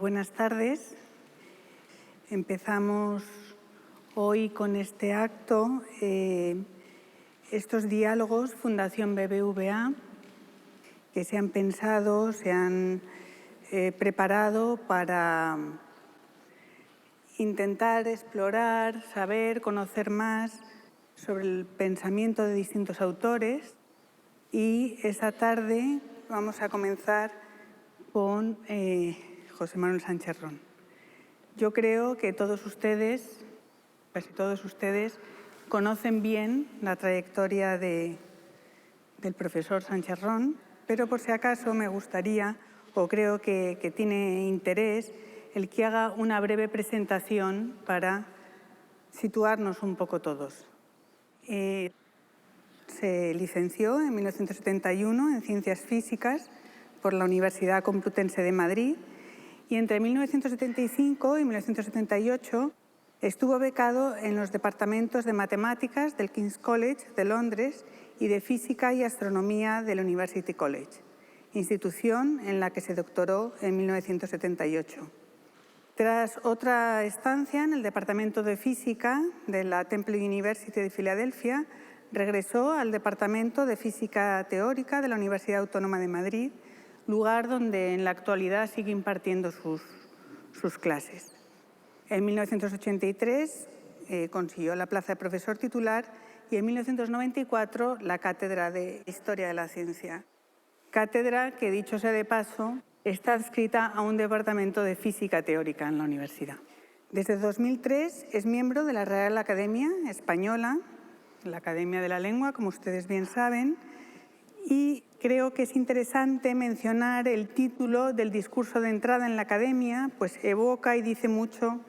Buenas tardes. Empezamos hoy con este acto, estos diálogos Fundación BBVA, que se han pensado, se han preparado para intentar explorar, saber, conocer más sobre el pensamiento de distintos autores. Y esta tarde vamos a comenzar con José Manuel Sánchez Ron. Yo creo que todos ustedes, casi todos ustedes, conocen bien la trayectoria del profesor Sánchez Ron, pero por si acaso me gustaría, o creo que tiene interés, el que haga una breve presentación para situarnos un poco todos. Se licenció en 1971 en Ciencias Físicas por la Universidad Complutense de Madrid y entre 1975 y 1978 estuvo becado en los departamentos de Matemáticas del King's College de Londres y de Física y Astronomía del University College, institución en la que se doctoró en 1978. Tras otra estancia en el Departamento de Física de la Temple University de Filadelfia, regresó al Departamento de Física Teórica de la Universidad Autónoma de Madrid, lugar donde en la actualidad sigue impartiendo sus clases. En 1983 consiguió la plaza de profesor titular y en 1994 la cátedra de Historia de la Ciencia. Cátedra que, dicho sea de paso, está adscrita a un departamento de Física Teórica en la universidad. Desde 2003 es miembro de la Real Academia Española, la Academia de la Lengua, como ustedes bien saben, y creo que es interesante mencionar el título del discurso de entrada en la Academia, pues evoca y dice mucho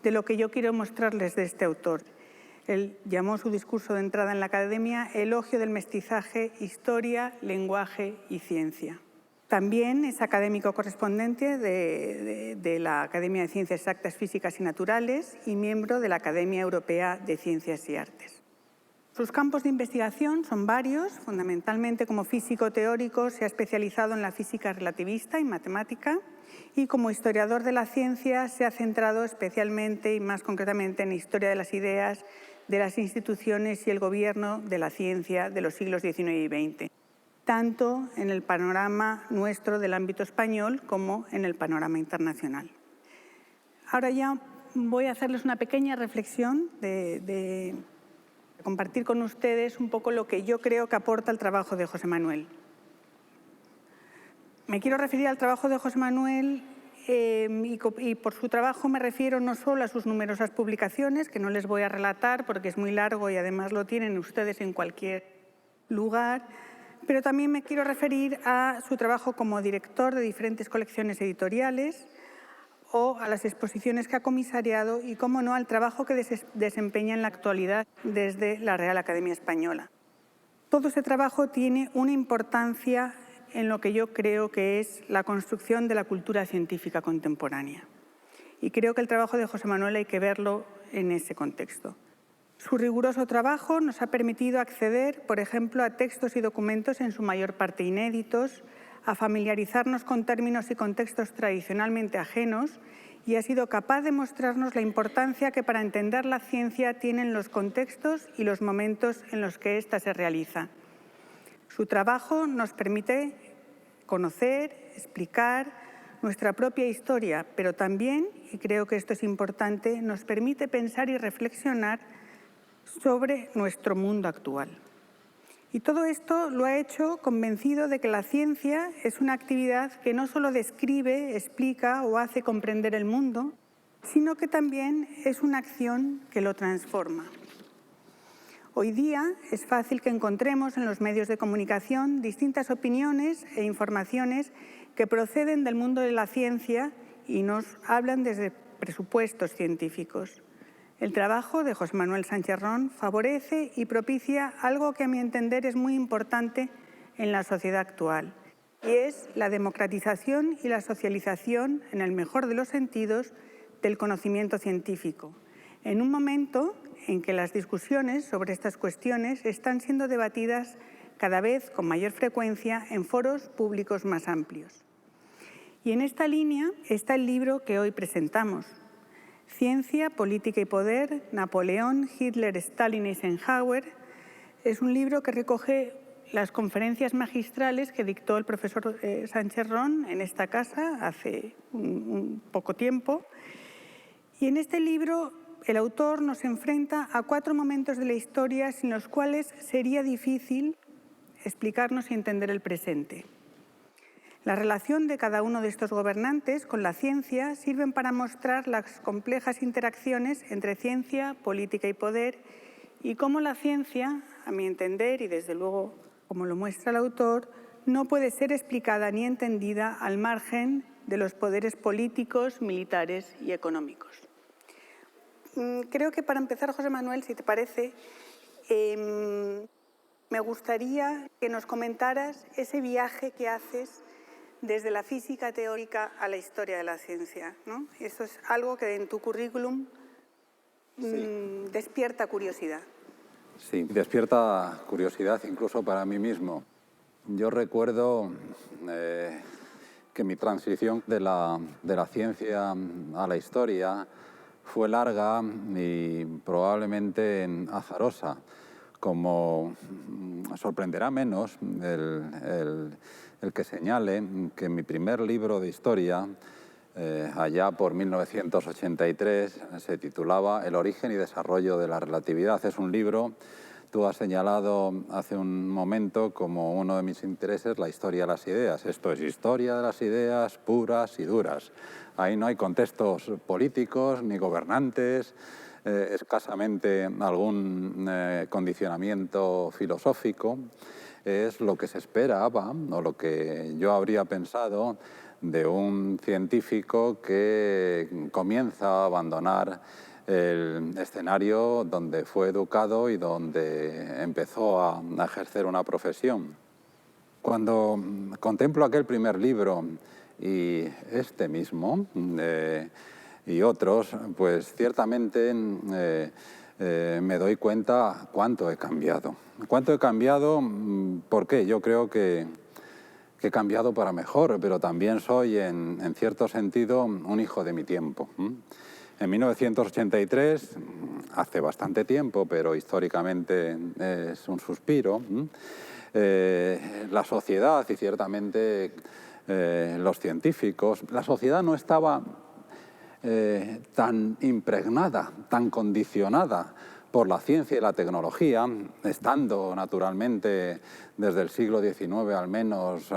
de lo que yo quiero mostrarles de este autor. Él llamó su discurso de entrada en la Academia Elogio del mestizaje, historia, lenguaje y ciencia. También es académico correspondiente de la Academia de Ciencias Exactas, Físicas y Naturales y miembro de la Academia Europea de Ciencias y Artes. Sus campos de investigación son varios. Fundamentalmente como físico teórico se ha especializado en la física relativista y matemática y como historiador de la ciencia se ha centrado especialmente y más concretamente en historia de las ideas, de las instituciones y el gobierno de la ciencia de los siglos XIX y XX, tanto en el panorama nuestro del ámbito español como en el panorama internacional. Ahora ya voy a hacerles una pequeña reflexión de compartir con ustedes un poco lo que yo creo que aporta el trabajo de José Manuel. Me quiero referir al trabajo de José Manuel y por su trabajo me refiero no solo a sus numerosas publicaciones, que no les voy a relatar porque es muy largo y además lo tienen ustedes en cualquier lugar, pero también me quiero referir a su trabajo como director de diferentes colecciones editoriales o a las exposiciones que ha comisariado y, cómo no, al trabajo que desempeña en la actualidad desde la Real Academia Española. Todo ese trabajo tiene una importancia en lo que yo creo que es la construcción de la cultura científica contemporánea. Y creo que el trabajo de José Manuel hay que verlo en ese contexto. Su riguroso trabajo nos ha permitido acceder, por ejemplo, a textos y documentos en su mayor parte inéditos, a familiarizarnos con términos y contextos tradicionalmente ajenos y ha sido capaz de mostrarnos la importancia que para entender la ciencia tienen los contextos y los momentos en los que ésta se realiza. Su trabajo nos permite conocer, explicar nuestra propia historia, pero también, y creo que esto es importante, nos permite pensar y reflexionar sobre nuestro mundo actual. Y todo esto lo ha hecho convencido de que la ciencia es una actividad que no solo describe, explica o hace comprender el mundo, sino que también es una acción que lo transforma. Hoy día es fácil que encontremos en los medios de comunicación distintas opiniones e informaciones que proceden del mundo de la ciencia y nos hablan desde presupuestos científicos. El trabajo de José Manuel Sánchez Ron favorece y propicia algo que a mi entender es muy importante en la sociedad actual y es la democratización y la socialización, en el mejor de los sentidos, del conocimiento científico, en un momento en que las discusiones sobre estas cuestiones están siendo debatidas cada vez con mayor frecuencia en foros públicos más amplios. Y en esta línea está el libro que hoy presentamos, Ciencia, Política y Poder, Napoleón, Hitler, Stalin y Eisenhower. Es un libro que recoge las conferencias magistrales que dictó el profesor Sánchez Ron en esta casa hace un poco tiempo. Y en este libro el autor nos enfrenta a 4 momentos de la historia sin los cuales sería difícil explicarnos y entender el presente. La relación de cada uno de estos gobernantes con la ciencia sirven para mostrar las complejas interacciones entre ciencia, política y poder y cómo la ciencia, a mi entender, y desde luego como lo muestra el autor, no puede ser explicada ni entendida al margen de los poderes políticos, militares y económicos. Creo que para empezar, José Manuel, si te parece, me gustaría que nos comentaras ese viaje que haces desde la física teórica a la historia de la ciencia, ¿no? Eso es algo que en tu currículum despierta curiosidad. Sí, despierta curiosidad incluso para mí mismo. Yo recuerdo que mi transición de la ciencia a la historia fue larga y probablemente azarosa, como sorprenderá menos el que señale que mi primer libro de historia, allá por 1983, se titulaba El origen y desarrollo de la relatividad. Es un libro, tú has señalado hace un momento como uno de mis intereses la historia de las ideas. Esto es historia de las ideas puras y duras. Ahí no hay contextos políticos ni gobernantes, escasamente algún condicionamiento filosófico. Es lo que se esperaba o lo que yo habría pensado de un científico que comienza a abandonar el escenario donde fue educado y donde empezó a ejercer una profesión. Cuando contemplo aquel primer libro y este mismo y otros, pues ciertamente me doy cuenta cuánto he cambiado. ¿Cuánto he cambiado? ¿Por qué? Yo creo que he cambiado para mejor, pero también soy, en cierto sentido, un hijo de mi tiempo. En 1983, hace bastante tiempo, pero históricamente es un suspiro, la sociedad y ciertamente los científicos, la sociedad no estaba tan impregnada, tan condicionada por la ciencia y la tecnología, estando naturalmente desde el siglo XIX al menos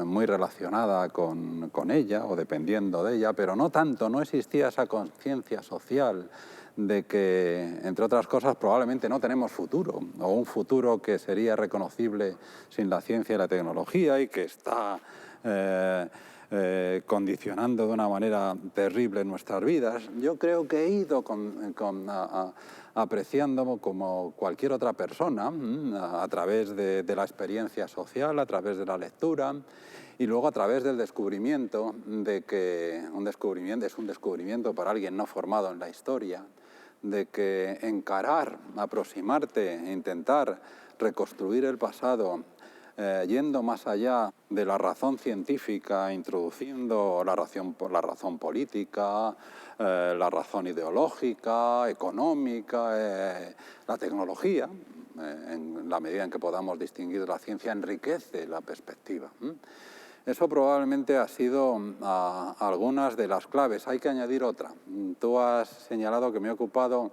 muy relacionada con ella o dependiendo de ella, pero no tanto, no existía esa conciencia social de que, entre otras cosas, probablemente no tenemos futuro, o un futuro que sería reconocible sin la ciencia y la tecnología y que está condicionando de una manera terrible nuestras vidas. Yo creo que he ido apreciando como cualquier otra persona a través de la experiencia social, a través de la lectura y luego a través del descubrimiento de que un descubrimiento es un descubrimiento para alguien no formado en la historia, de que encarar, aproximarte, intentar reconstruir el pasado yendo más allá de la razón científica, introduciendo la razón política, la razón ideológica, económica, la tecnología, en la medida en que podamos distinguir la ciencia, enriquece la perspectiva. Eso probablemente ha sido algunas de las claves. Hay que añadir otra. Tú has señalado que me he ocupado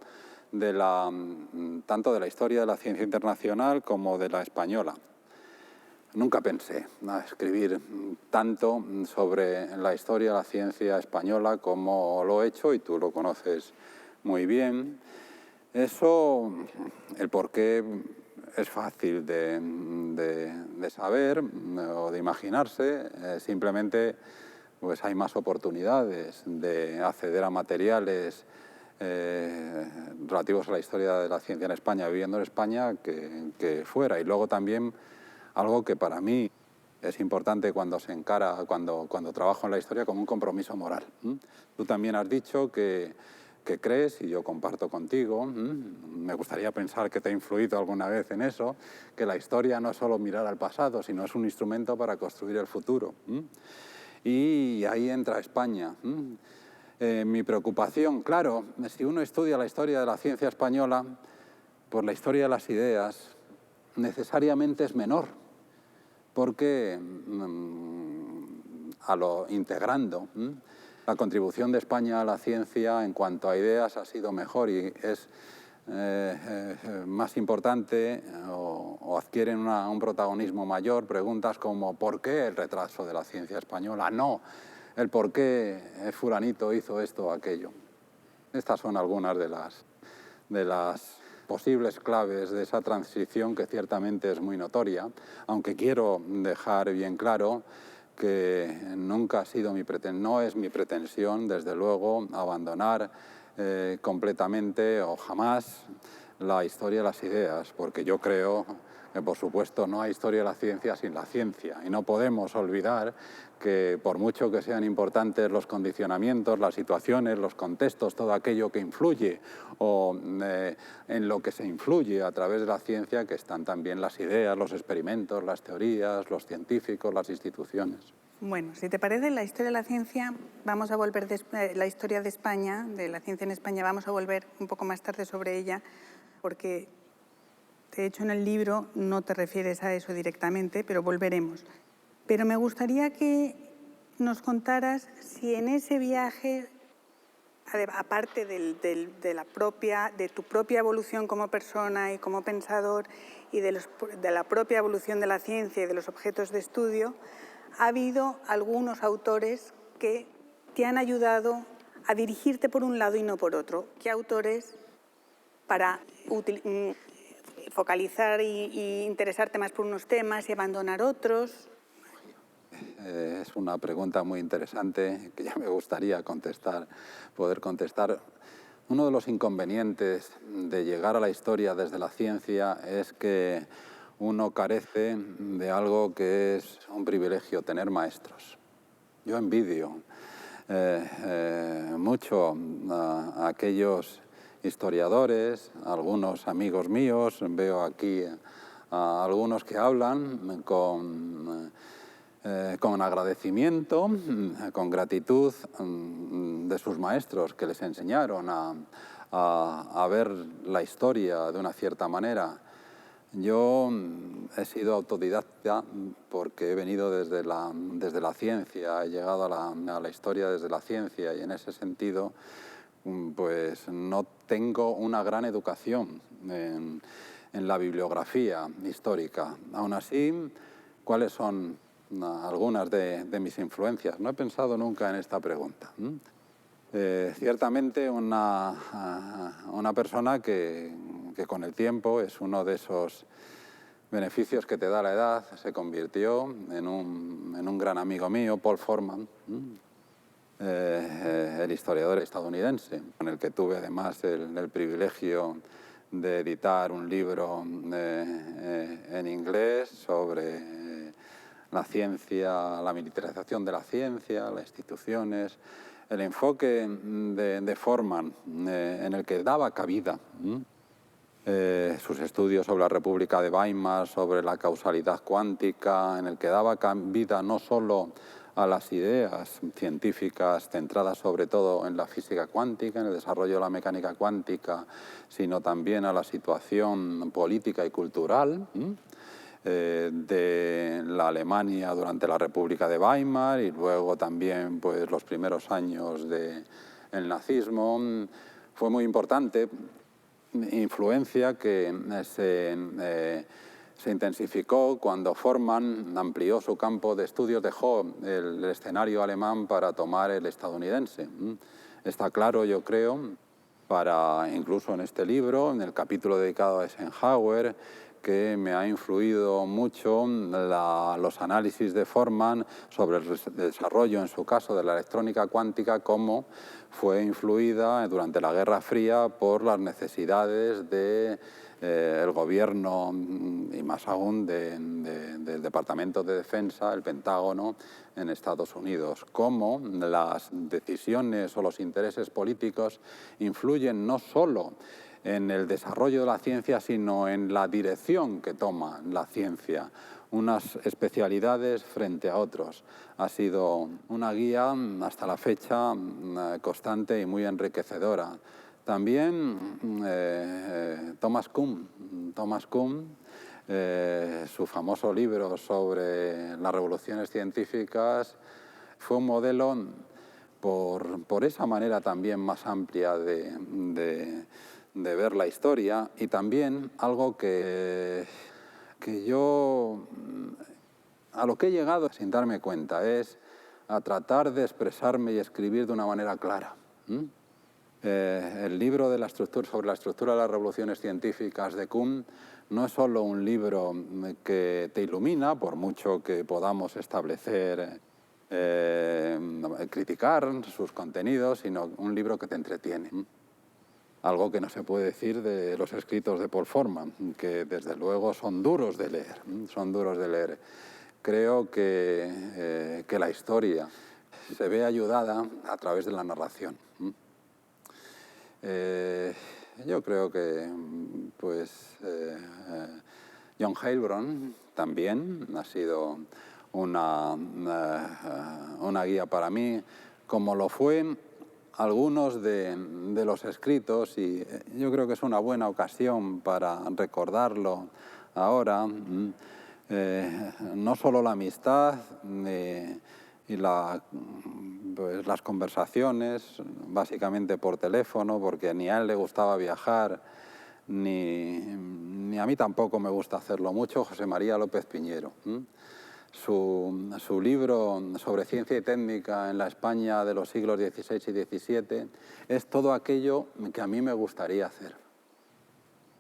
tanto de la historia de la ciencia internacional como de la española. Nunca pensé escribir tanto sobre la historia de la ciencia española como lo he hecho, y tú lo conoces muy bien. Eso, el porqué es fácil de saber o de imaginarse. Simplemente pues hay más oportunidades de acceder a materiales relativos a la historia de la ciencia en España, viviendo en España, que fuera. Y luego también algo que para mí es importante cuando se encara, cuando trabajo en la historia, como un compromiso moral. Tú también has dicho que crees, y yo comparto contigo, me gustaría pensar que te ha influido alguna vez en eso, que la historia no es solo mirar al pasado, sino es un instrumento para construir el futuro. y ahí entra España. Mi preocupación, claro, si uno estudia la historia de la ciencia española, pues la historia de las ideas necesariamente es menor, porque integrando la contribución de España a la ciencia en cuanto a ideas ha sido mejor y es más importante o adquieren un protagonismo mayor preguntas como ¿por qué el retraso de la ciencia española? No, el por qué fulanito hizo esto o aquello. Estas son algunas de las posibles claves de esa transición que ciertamente es muy notoria, aunque quiero dejar bien claro que nunca ha sido no es mi pretensión, desde luego, abandonar completamente o jamás la historia de las ideas, porque yo creo que, por supuesto, no hay historia de la ciencia sin la ciencia, y no podemos olvidar que, por mucho que sean importantes los condicionamientos, las situaciones, los contextos, todo aquello que influye o en lo que se influye a través de la ciencia, que están también las ideas, los experimentos, las teorías, los científicos, las instituciones. Bueno, si te parece, la historia de la ciencia, vamos a volver la historia de España, de la ciencia en España, vamos a volver un poco más tarde sobre ella, porque de hecho en el libro no te refieres a eso directamente, pero volveremos. Pero me gustaría que nos contaras si en ese viaje, aparte de tu propia evolución como persona y como pensador y de la propia evolución de la ciencia y de los objetos de estudio, ha habido algunos autores que te han ayudado a dirigirte por un lado y no por otro. ¿Qué autores para focalizar y interesarte más por unos temas y abandonar otros? Es una pregunta muy interesante que ya me gustaría poder contestar. Uno de los inconvenientes de llegar a la historia desde la ciencia es que uno carece de algo que es un privilegio, tener maestros. Yo envidio mucho a aquellos historiadores, algunos amigos míos, veo aquí a algunos que hablan con agradecimiento, con gratitud de sus maestros que les enseñaron a ver la historia de una cierta manera. Yo he sido autodidacta porque he venido desde la ciencia, he llegado a la historia desde la ciencia y en ese sentido pues no tengo una gran educación en la bibliografía histórica. Aún así, ¿cuáles son algunas de mis influencias? No he pensado nunca en esta pregunta. Ciertamente una persona que con el tiempo es uno de esos beneficios que te da la edad, se convirtió en un gran amigo mío, Paul Forman, el historiador estadounidense, con el que tuve además el privilegio de editar un libro en inglés sobre la ciencia, la militarización de la ciencia, las instituciones, el enfoque de Forman en el que daba cabida sus estudios sobre la República de Weimar, sobre la causalidad cuántica, en el que daba cabida no solo a las ideas científicas centradas sobre todo en la física cuántica, en el desarrollo de la mecánica cuántica, sino también a la situación política y cultural de la Alemania durante la República de Weimar y luego también pues, los primeros años del nazismo. Fue muy importante, influencia que se intensificó cuando Forman amplió su campo de estudios, dejó el escenario alemán para tomar el estadounidense. Está claro, yo creo, incluso en este libro, en el capítulo dedicado a Eisenhower, que me ha influido mucho los análisis de Forman sobre el desarrollo, en su caso, de la electrónica cuántica, cómo fue influida durante la Guerra Fría por las necesidades del gobierno y más aún del Departamento de Defensa, el Pentágono, en Estados Unidos. Cómo las decisiones o los intereses políticos influyen no solo en el desarrollo de la ciencia, sino en la dirección que toma la ciencia. unas especialidades frente a otros. Ha sido una guía hasta la fecha constante y muy enriquecedora. También Thomas Kuhn, su famoso libro sobre las revoluciones científicas, fue un modelo por esa manera también más amplia de ver la historia, y también algo que yo, a lo que he llegado sin darme cuenta, es a tratar de expresarme y escribir de una manera clara. El libro de sobre la estructura de las revoluciones científicas de Kuhn no es solo un libro que te ilumina, por mucho que podamos establecer, criticar sus contenidos, sino un libro que te entretiene. Algo que no se puede decir de los escritos de Paul Forman, que desde luego son duros de leer. Creo que la historia se ve ayudada a través de la narración. Yo creo que John Heilbron también ha sido una guía para mí, como lo fue algunos de los escritos, y yo creo que es una buena ocasión para recordarlo ahora. No solo la amistad y las conversaciones, básicamente por teléfono, porque ni a él le gustaba viajar, ni a mí tampoco me gusta hacerlo mucho, José María López Piñero. Su libro sobre ciencia y técnica en la España de los siglos XVI y XVII es todo aquello que a mí me gustaría hacer.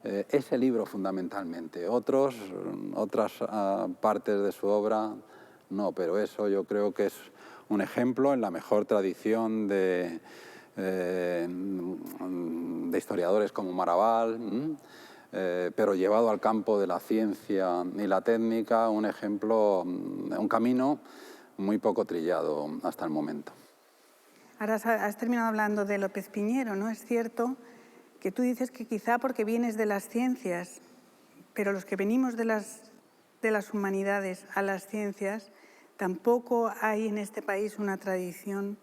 Ese libro fundamentalmente. Otras partes de su obra no, pero eso yo creo que es un ejemplo en la mejor tradición de historiadores como Maravall, pero llevado al campo de la ciencia y la técnica, un ejemplo, un camino muy poco trillado hasta el momento. Ahora has terminado hablando de López Piñero, ¿no? Es cierto que tú dices que quizá porque vienes de las ciencias, pero los que venimos de las humanidades a las ciencias, tampoco hay en este país una tradición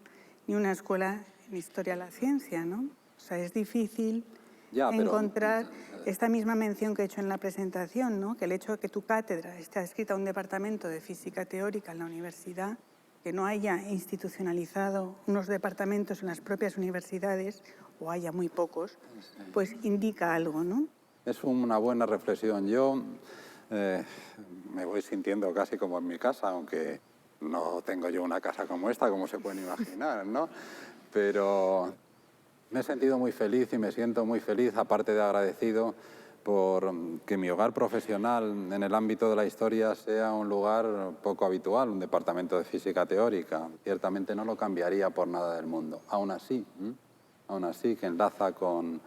ni una escuela en historia de la ciencia, ¿no? O sea, es difícil encontrar esta misma mención que he hecho en la presentación, ¿no? Que el hecho de que tu cátedra esté adscrita a un departamento de física teórica en la universidad, que no haya institucionalizado unos departamentos en las propias universidades, o haya muy pocos, pues indica algo, ¿no? Es una buena reflexión. Yo me voy sintiendo casi como en mi casa, aunque no tengo yo una casa como esta, como se pueden imaginar, ¿no? Pero me he sentido muy feliz y me siento muy feliz, aparte de agradecido, por que mi hogar profesional en el ámbito de la historia sea un lugar poco habitual, un departamento de física teórica. Ciertamente no lo cambiaría por nada del mundo. Aún así, que enlaza con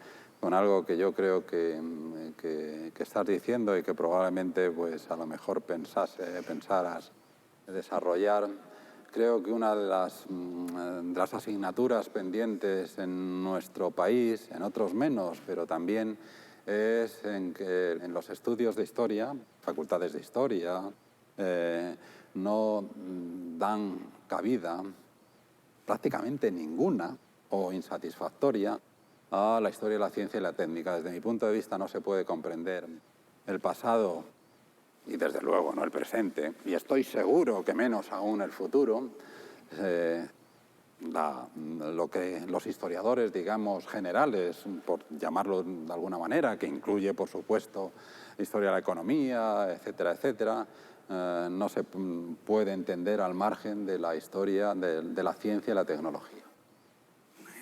algo que yo creo que estás diciendo y que probablemente pues a lo mejor pensaras desarrollar. Creo que una de las asignaturas pendientes en nuestro país, en otros menos, pero también es en los estudios de historia, facultades de historia, no dan cabida prácticamente ninguna o insatisfactoria a la historia de la ciencia y la técnica. Desde mi punto de vista no se puede comprender el pasado y desde luego no el presente, y estoy seguro que menos aún el futuro, lo que los historiadores, digamos, generales, por llamarlo de alguna manera, que incluye, por supuesto, historia de la economía, etcétera, etcétera, no se puede entender al margen de la historia de la ciencia y la tecnología.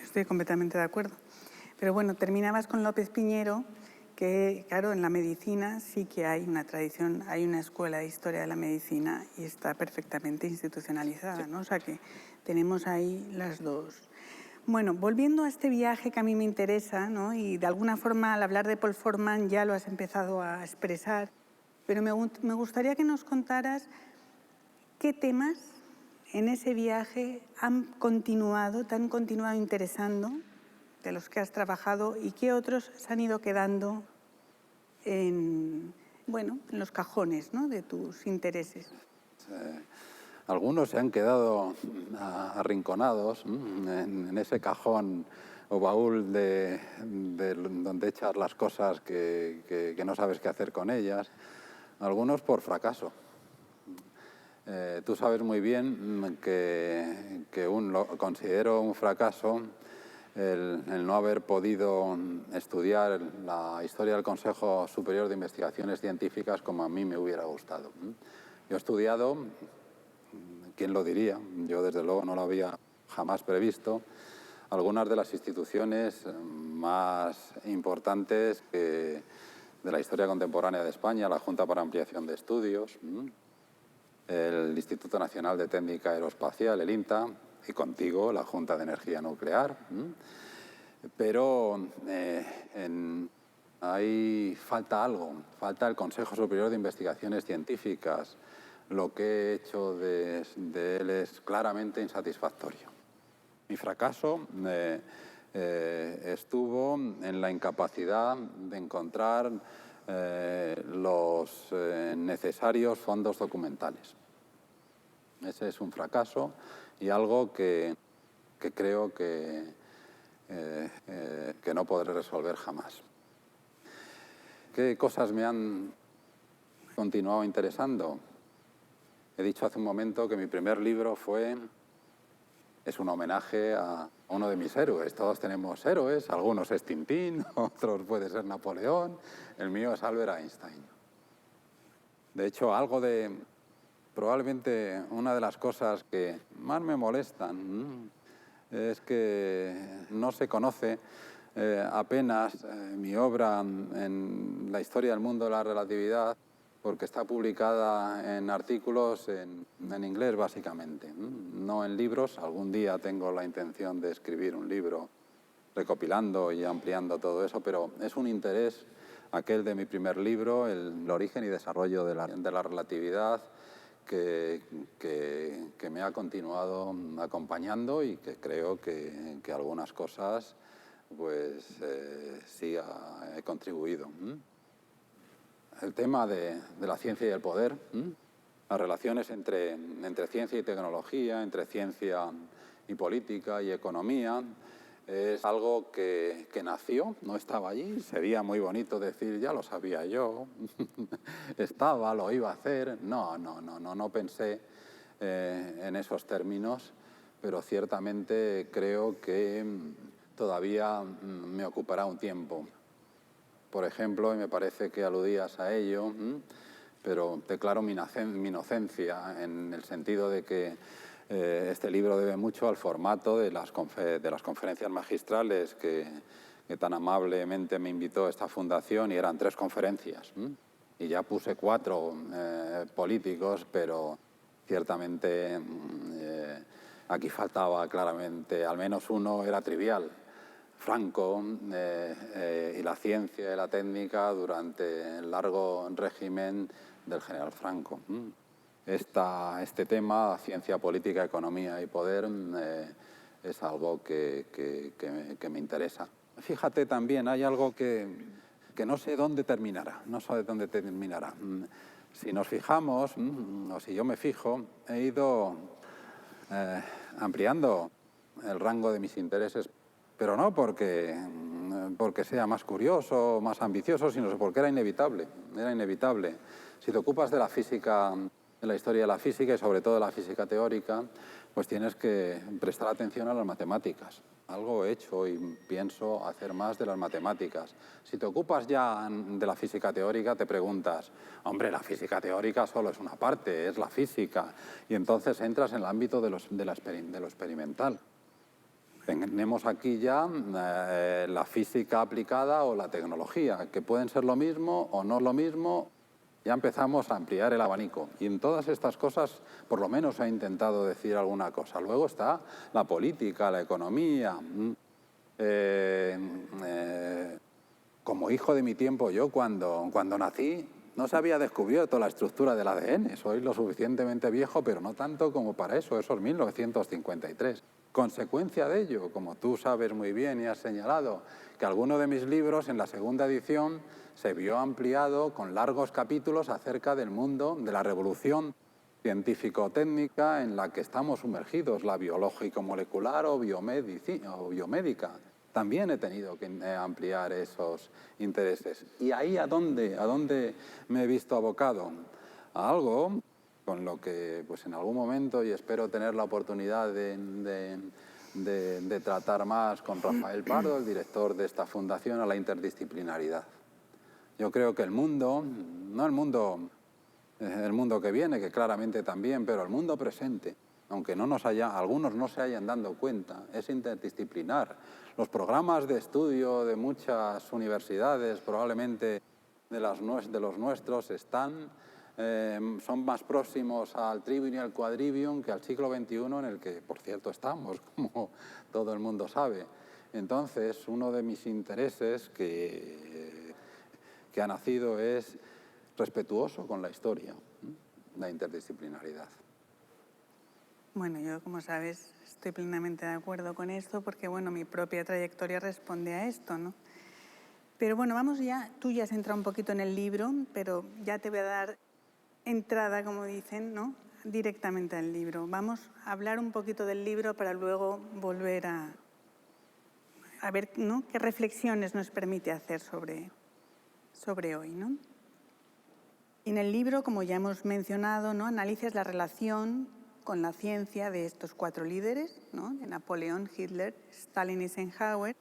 Estoy completamente de acuerdo. Pero bueno, terminabas con López Piñero, que claro, en la medicina sí que hay una tradición, hay una escuela de historia de la medicina y está perfectamente institucionalizada, ¿no? O sea que tenemos ahí las dos. Bueno, volviendo a este viaje que a mí me interesa, ¿no? Y de alguna forma al hablar de Paul Forman ya lo has empezado a expresar, pero me gustaría que nos contaras qué temas en ese viaje te han continuado interesando, de los que has trabajado, y qué otros se han ido quedando en bueno, en los cajones, ¿no?, de tus intereses. Algunos se han quedado arrinconados en ese cajón o baúl donde echas las cosas que no sabes qué hacer con ellas. Algunos por fracaso. Tú sabes muy bien que lo considero un fracaso el no haber podido estudiar la historia del Consejo Superior de Investigaciones Científicas como a mí me hubiera gustado. Yo he estudiado, ¿quién lo diría? Yo desde luego no lo había jamás previsto, algunas de las instituciones más importantes de la historia contemporánea de España, la Junta para Ampliación de Estudios, el Instituto Nacional de Técnica Aeroespacial, el INTA, y contigo la Junta de Energía Nuclear. Pero ahí falta algo, falta el Consejo Superior de Investigaciones Científicas. Lo que he hecho de él es claramente insatisfactorio. Mi fracaso estuvo en la incapacidad de encontrar los necesarios fondos documentales. Ese es un fracaso y algo que creo que no podré resolver jamás. ¿Qué cosas me han continuado interesando? He dicho hace un momento que mi primer libro es un homenaje a uno de mis héroes. Todos tenemos héroes, algunos es Tintín, otros puede ser Napoleón, el mío es Albert Einstein. De hecho, probablemente una de las cosas que más me molestan es que no se conoce apenas mi obra en la historia del mundo de la relatividad, porque está publicada en artículos en inglés básicamente, no en libros. Algún día tengo la intención de escribir un libro recopilando y ampliando todo eso, pero es un interés aquel de mi primer libro, el origen y desarrollo de la relatividad, que me ha continuado acompañando y que creo que algunas cosas pues sí he contribuido. El tema de la ciencia y el poder, las relaciones entre ciencia y tecnología, entre ciencia y política y economía, es algo que nació, no estaba allí. Sería muy bonito decir, ya lo sabía yo, estaba, lo iba a hacer. No pensé en esos términos, pero ciertamente creo que todavía me ocupará un tiempo. Por ejemplo, y me parece que aludías a ello, pero declaro mi inocencia en el sentido de que este libro debe mucho al formato de las conferencias magistrales que tan amablemente me invitó esta fundación, y eran 3 conferencias. Y ya puse 4 políticos, pero ciertamente aquí faltaba claramente, al menos uno era trivial. Franco y la ciencia y la técnica durante el largo régimen del general Franco. Este tema, ciencia, política, economía y poder, es algo que me interesa. Fíjate también, hay algo que no sé dónde terminará, Si nos fijamos, o si yo me fijo, he ido ampliando el rango de mis intereses, pero no porque sea más curioso, más ambicioso, sino porque era inevitable. Si te ocupas de la física, de la historia de la física y sobre todo de la física teórica, pues tienes que prestar atención a las matemáticas. Algo he hecho y pienso hacer más de las matemáticas. Si te ocupas ya de la física teórica, te preguntas, hombre, la física teórica solo es una parte, es la física, y entonces entras en el ámbito de lo experimental. Tenemos aquí ya la física aplicada o la tecnología, que pueden ser lo mismo o no lo mismo. Ya empezamos a ampliar el abanico. Y en todas estas cosas, por lo menos he intentado decir alguna cosa. Luego está la política, la economía. Como hijo de mi tiempo, yo cuando nací, no se había descubierto la estructura del ADN. Soy lo suficientemente viejo, pero no tanto como para eso. Eso es 1953. Consecuencia de ello, como tú sabes muy bien y has señalado, que alguno de mis libros en la segunda edición se vio ampliado con largos capítulos acerca del mundo de la revolución científico-técnica en la que estamos sumergidos, la biológico-molecular o biomédica. También he tenido que ampliar esos intereses. ¿Y ahí a dónde me he visto abocado? A algo con lo que pues en algún momento, y espero tener la oportunidad de tratar más con Rafael Pardo, el director de esta fundación, a la interdisciplinaridad. Yo creo que el mundo, no el mundo que viene, que claramente también, pero el mundo presente, aunque algunos no se hayan dado cuenta, es interdisciplinar. Los programas de estudio de muchas universidades, probablemente de los nuestros, son más próximos al trivium y al quadrivium que al siglo XXI, en el que, por cierto, estamos, como todo el mundo sabe. Entonces, uno de mis intereses que ha nacido es respetuoso con la historia, la interdisciplinaridad. Bueno, yo, como sabes, estoy plenamente de acuerdo con esto porque, bueno, mi propia trayectoria responde a esto, ¿no? Pero bueno, vamos ya, tú ya has entrado un poquito en el libro, pero ya te voy a dar entrada, como dicen, ¿no? Directamente al libro. Vamos a hablar un poquito del libro para luego volver a ver, ¿no?, qué reflexiones nos permite hacer sobre hoy, ¿no? En el libro, como ya hemos mencionado, ¿no?, analizas la relación con la ciencia de estos 4 líderes, ¿no?, de Napoleón, Hitler, Stalin y Eisenhower.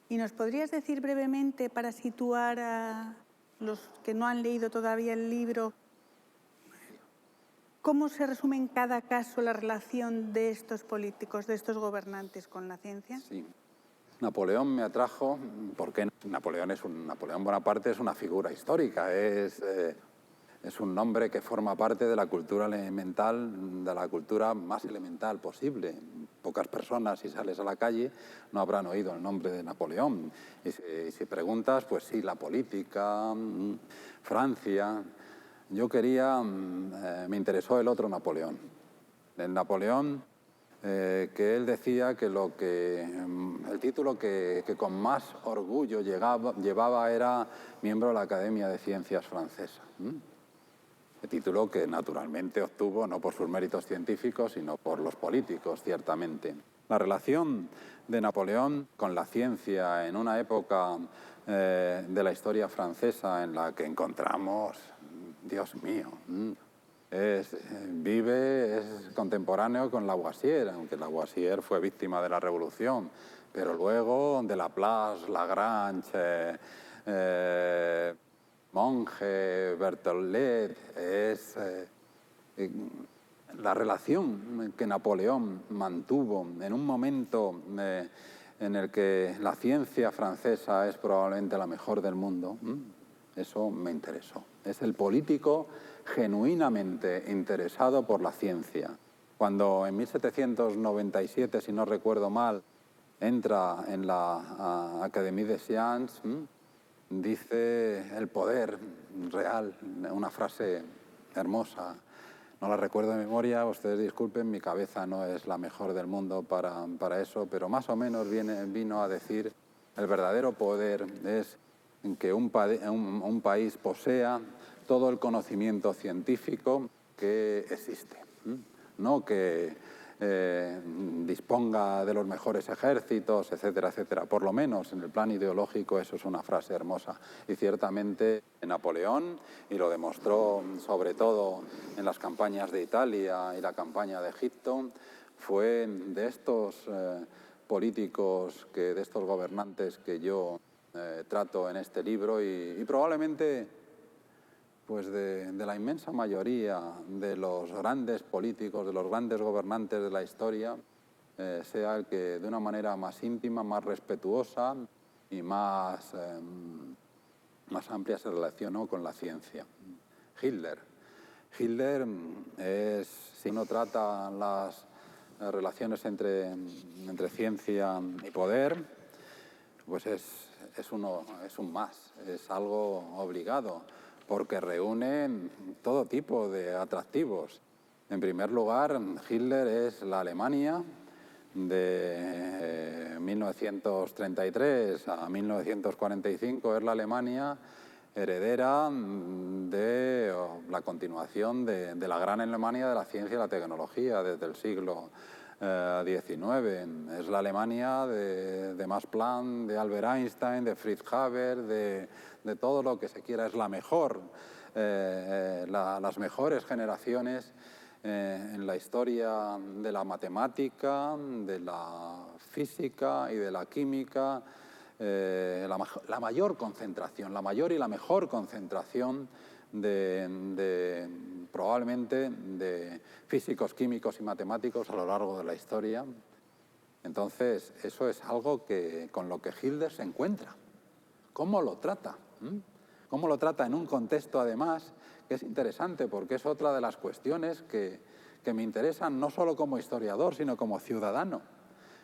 ¿Y nos podrías decir brevemente, para situar a los que no han leído todavía el libro, cómo se resume en cada caso la relación de estos políticos, de estos gobernantes con la ciencia? Sí. Napoleón me atrajo porque Napoleón Bonaparte es una figura histórica, es un nombre que forma parte de la cultura elemental, de la cultura más elemental posible. Pocas personas, si sales a la calle, no habrán oído el nombre de Napoleón. Y si preguntas, pues sí, la política, Francia. Yo me interesó el otro Napoleón. El Napoleón que él decía que el título que con más orgullo llevaba era miembro de la Academia de Ciencias francesa. El título que naturalmente obtuvo no por sus méritos científicos, sino por los políticos, ciertamente. La relación de Napoleón con la ciencia en una época de la historia francesa en la que encontramos, Dios mío, es contemporáneo con Lavoisier, aunque Lavoisier fue víctima de la Revolución, pero luego de Laplace, Lagrange, Monge, Berthollet, la relación que Napoleón mantuvo en un momento en el que la ciencia francesa es probablemente la mejor del mundo. Eso me interesó. Es el político genuinamente interesado por la ciencia. Cuando en 1797, si no recuerdo mal, entra en la Académie des Sciences, dice el poder real, una frase hermosa. No la recuerdo de memoria, ustedes disculpen, mi cabeza no es la mejor del mundo para eso, pero más o menos vino a decir: el verdadero poder es que un país posea todo el conocimiento científico que existe, no que disponga de los mejores ejércitos, etcétera, etcétera. Por lo menos en el plan ideológico eso es una frase hermosa. Y ciertamente Napoleón, y lo demostró sobre todo en las campañas de Italia y la campaña de Egipto, fue de estos políticos, de estos gobernantes que yo trato en este libro y probablemente pues de la inmensa mayoría de los grandes políticos, de los grandes gobernantes de la historia, sea el que de una manera más íntima, más respetuosa y más amplia se relacionó con la ciencia. Hitler es, si uno trata las relaciones entre ciencia y poder, pues es un más, es algo obligado, porque reúne todo tipo de atractivos. En primer lugar, Hitler es la Alemania de 1933 a 1945 es la Alemania heredera de la continuación de la gran Alemania de la ciencia y la tecnología desde el siglo XIX. Es la Alemania de Max Planck, de Albert Einstein, de Fritz Haber, de todo lo que se quiera. Es la mejor, las mejores generaciones en la historia de la matemática, de la física y de la química, la mayor concentración, la mayor y la mejor concentración probablemente de físicos, químicos y matemáticos a lo largo de la historia. Entonces, eso es algo con lo que Hitler se encuentra. ¿Cómo lo trata? ¿Cómo lo trata en un contexto, además, que es interesante porque es otra de las cuestiones que me interesan no solo como historiador, sino como ciudadano?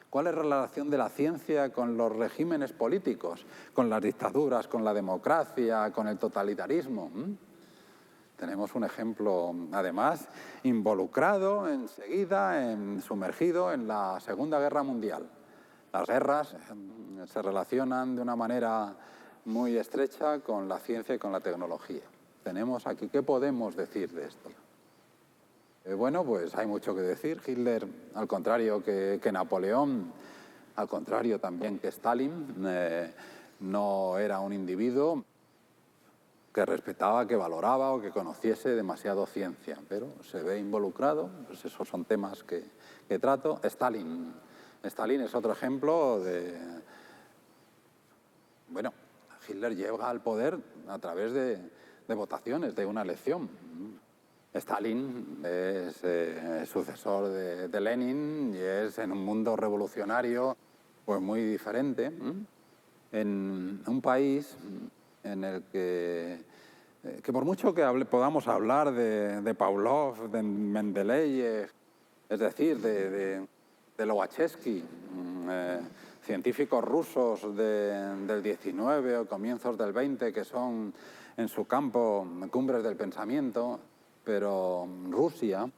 ¿Cuál es la relación de la ciencia con los regímenes políticos, con las dictaduras, con la democracia, con el totalitarismo? Tenemos un ejemplo, además, involucrado enseguida, sumergido en la Segunda Guerra Mundial. Las guerras se relacionan de una manera muy estrecha con la ciencia y con la tecnología. Tenemos aquí, ¿qué podemos decir de esto? Bueno, pues hay mucho que decir. Hitler, al contrario que Napoleón, al contrario también que Stalin, no era un individuo que respetaba, que valoraba o que conociese demasiado ciencia, pero se ve involucrado. Pues esos son temas que trato. Stalin es otro ejemplo de... Bueno, Hitler llega al poder a través de votaciones, de una elección. Stalin es sucesor de Lenin y es en un mundo revolucionario pues muy diferente, en un país en el que por mucho que podamos hablar de Pavlov, de Mendeleev, es decir, de Lobachevsky, científicos rusos del 19 o comienzos del 20 que son en su campo cumbres del pensamiento, pero Rusia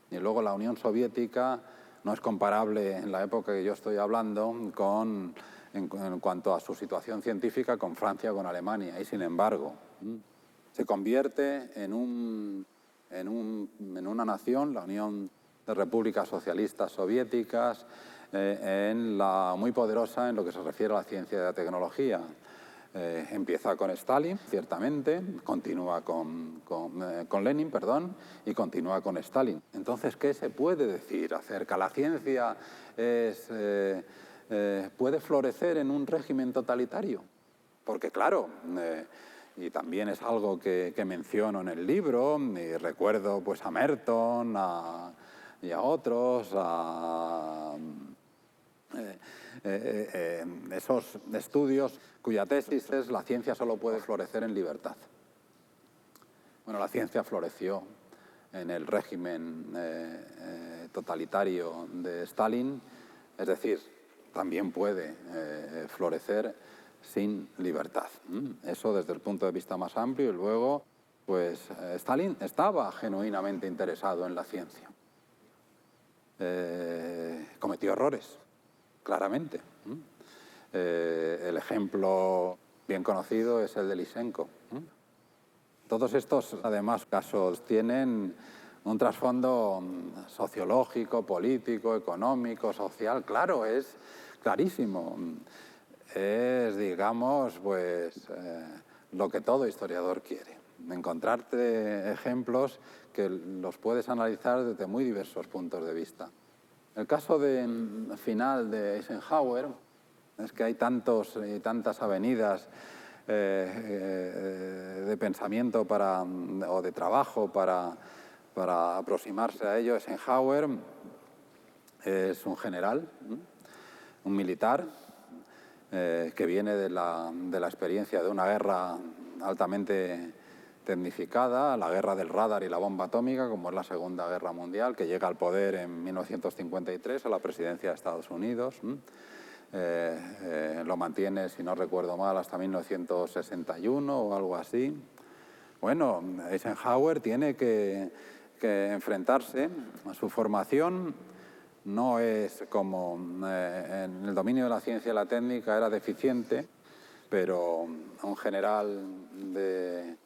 y luego la Unión Soviética no es comparable en la época que yo estoy hablando en cuanto a su situación científica con Francia o con Alemania, y sin embargo se convierte en una nación, la Unión de Repúblicas Socialistas Soviéticas, muy poderosa en lo que se refiere a la ciencia y la tecnología. Empieza con Stalin, ciertamente, continúa con Lenin, perdón, y continúa con Stalin. Entonces, ¿qué se puede decir acerca? ¿La ciencia puede florecer en un régimen totalitario? Porque, claro, y también es algo que menciono en el libro, y recuerdo pues, a Merton y a otros, esos estudios cuya tesis es la ciencia solo puede florecer en libertad. Bueno, la ciencia floreció en el régimen totalitario de Stalin, es decir, también puede florecer sin libertad. Eso desde el punto de vista más amplio. Y luego, pues Stalin estaba genuinamente interesado en la ciencia. Cometió errores, claramente. El ejemplo bien conocido es el de Lysenko. Todos estos, además, casos tienen un trasfondo sociológico, político, económico, social. Claro, es clarísimo. Es, digamos, pues lo que todo historiador quiere. Encontrarte ejemplos que los puedes analizar desde muy diversos puntos de vista. El caso final de Eisenhower es que hay tantas avenidas de pensamiento o de trabajo para aproximarse a ello. Eisenhower es un general, un militar, que viene de la experiencia de una guerra altamente tecnificada, la guerra del radar y la bomba atómica, como es la Segunda Guerra Mundial, que llega al poder en 1953 a la presidencia de Estados Unidos. Lo mantiene, si no recuerdo mal, hasta 1961 o algo así. Bueno, Eisenhower tiene que enfrentarse a su formación, no es como en el dominio de la ciencia y la técnica era deficiente, pero un general de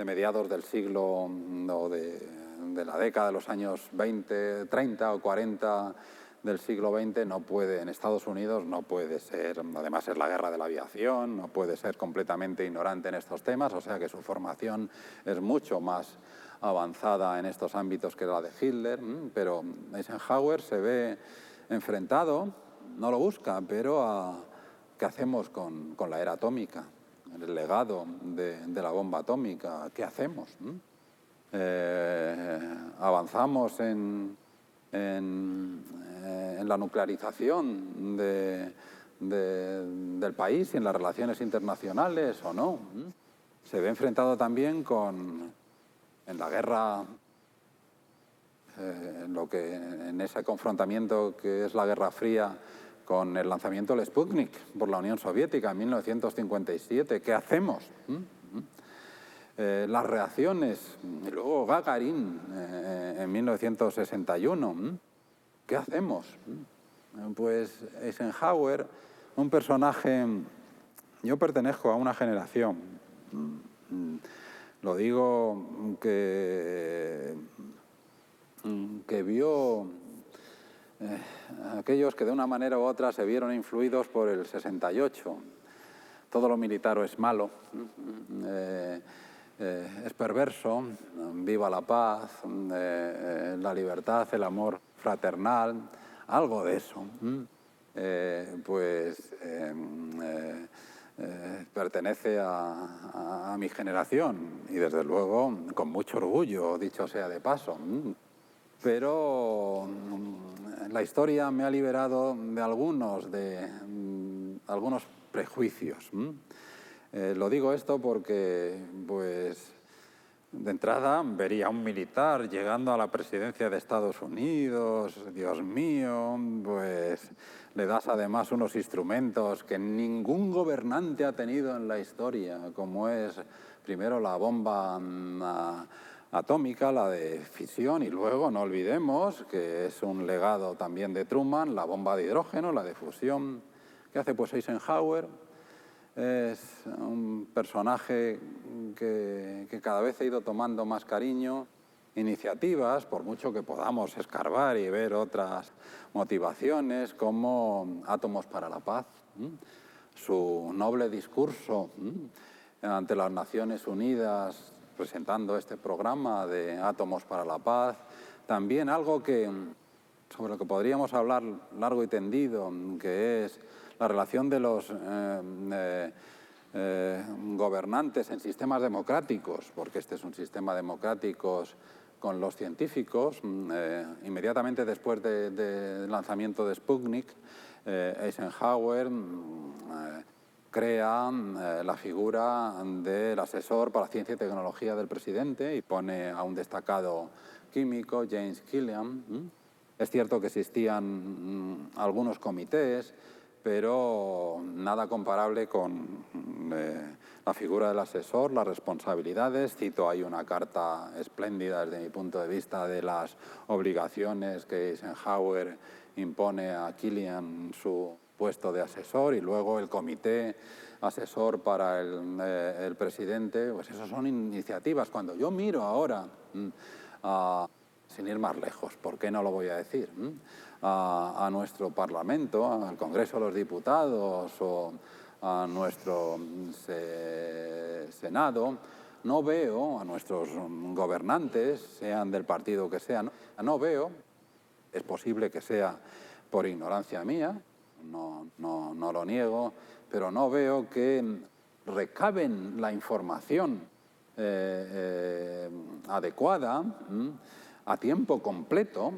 mediados del siglo o de la década de los años 20, 30 o 40 del siglo XX no puede, en Estados Unidos no puede ser, además es la guerra de la aviación, no puede ser completamente ignorante en estos temas, o sea que su formación es mucho más avanzada en estos ámbitos que la de Hitler, pero Eisenhower se ve enfrentado, no lo busca, pero ¿qué hacemos con la era atómica? El legado de la bomba atómica, ¿qué hacemos? ¿Avanzamos en la nuclearización del país y en las relaciones internacionales o no? Se ve enfrentado también en la guerra, en ese confrontamiento que es la Guerra Fría, con el lanzamiento del Sputnik por la Unión Soviética en 1957. ¿Qué hacemos? Las reacciones, y luego Gagarin en 1961. ¿Qué hacemos? Pues Eisenhower, un personaje. Yo pertenezco a una generación, lo digo, que vio aquellos que de una manera u otra se vieron influidos por el 68. Todo lo militar es malo, es perverso, viva la paz, la libertad, el amor fraternal, algo de eso. Pertenece a mi generación y desde luego con mucho orgullo, dicho sea de paso. Pero la historia me ha liberado de algunos prejuicios. Lo digo esto porque, pues, de entrada vería a un militar llegando a la presidencia de Estados Unidos, Dios mío, pues le das además unos instrumentos que ningún gobernante ha tenido en la historia, como es primero la bomba atómica, la de fisión, y luego no olvidemos que es un legado también de Truman, la bomba de hidrógeno, la de fusión. ¿Qué hace pues Eisenhower? Es un personaje que cada vez ha ido tomando más cariño, iniciativas, por mucho que podamos escarbar y ver otras motivaciones, como Átomos para la Paz, su noble discurso ante las Naciones Unidas presentando este programa de Átomos para la Paz, también algo sobre lo que podríamos hablar largo y tendido, que es la relación de los gobernantes en sistemas democráticos, porque este es un sistema democrático, con los científicos. Inmediatamente después del lanzamiento de Sputnik, Eisenhower crea la figura del asesor para la ciencia y tecnología del presidente y pone a un destacado químico, James Killian. Es cierto que existían algunos comités, pero nada comparable con la figura del asesor, las responsabilidades. Cito ahí una carta espléndida desde mi punto de vista de las obligaciones que Eisenhower impone a Killian, su puesto de asesor, y luego el comité asesor para el presidente. Pues esas son iniciativas. Cuando yo miro ahora sin ir más lejos, ¿por qué no lo voy a decir? A nuestro Parlamento, al Congreso de los Diputados o a nuestro Senado, no veo a nuestros gobernantes, sean del partido que sean, no veo, es posible que sea por ignorancia mía, no lo niego, pero no veo que recaben la información adecuada a tiempo completo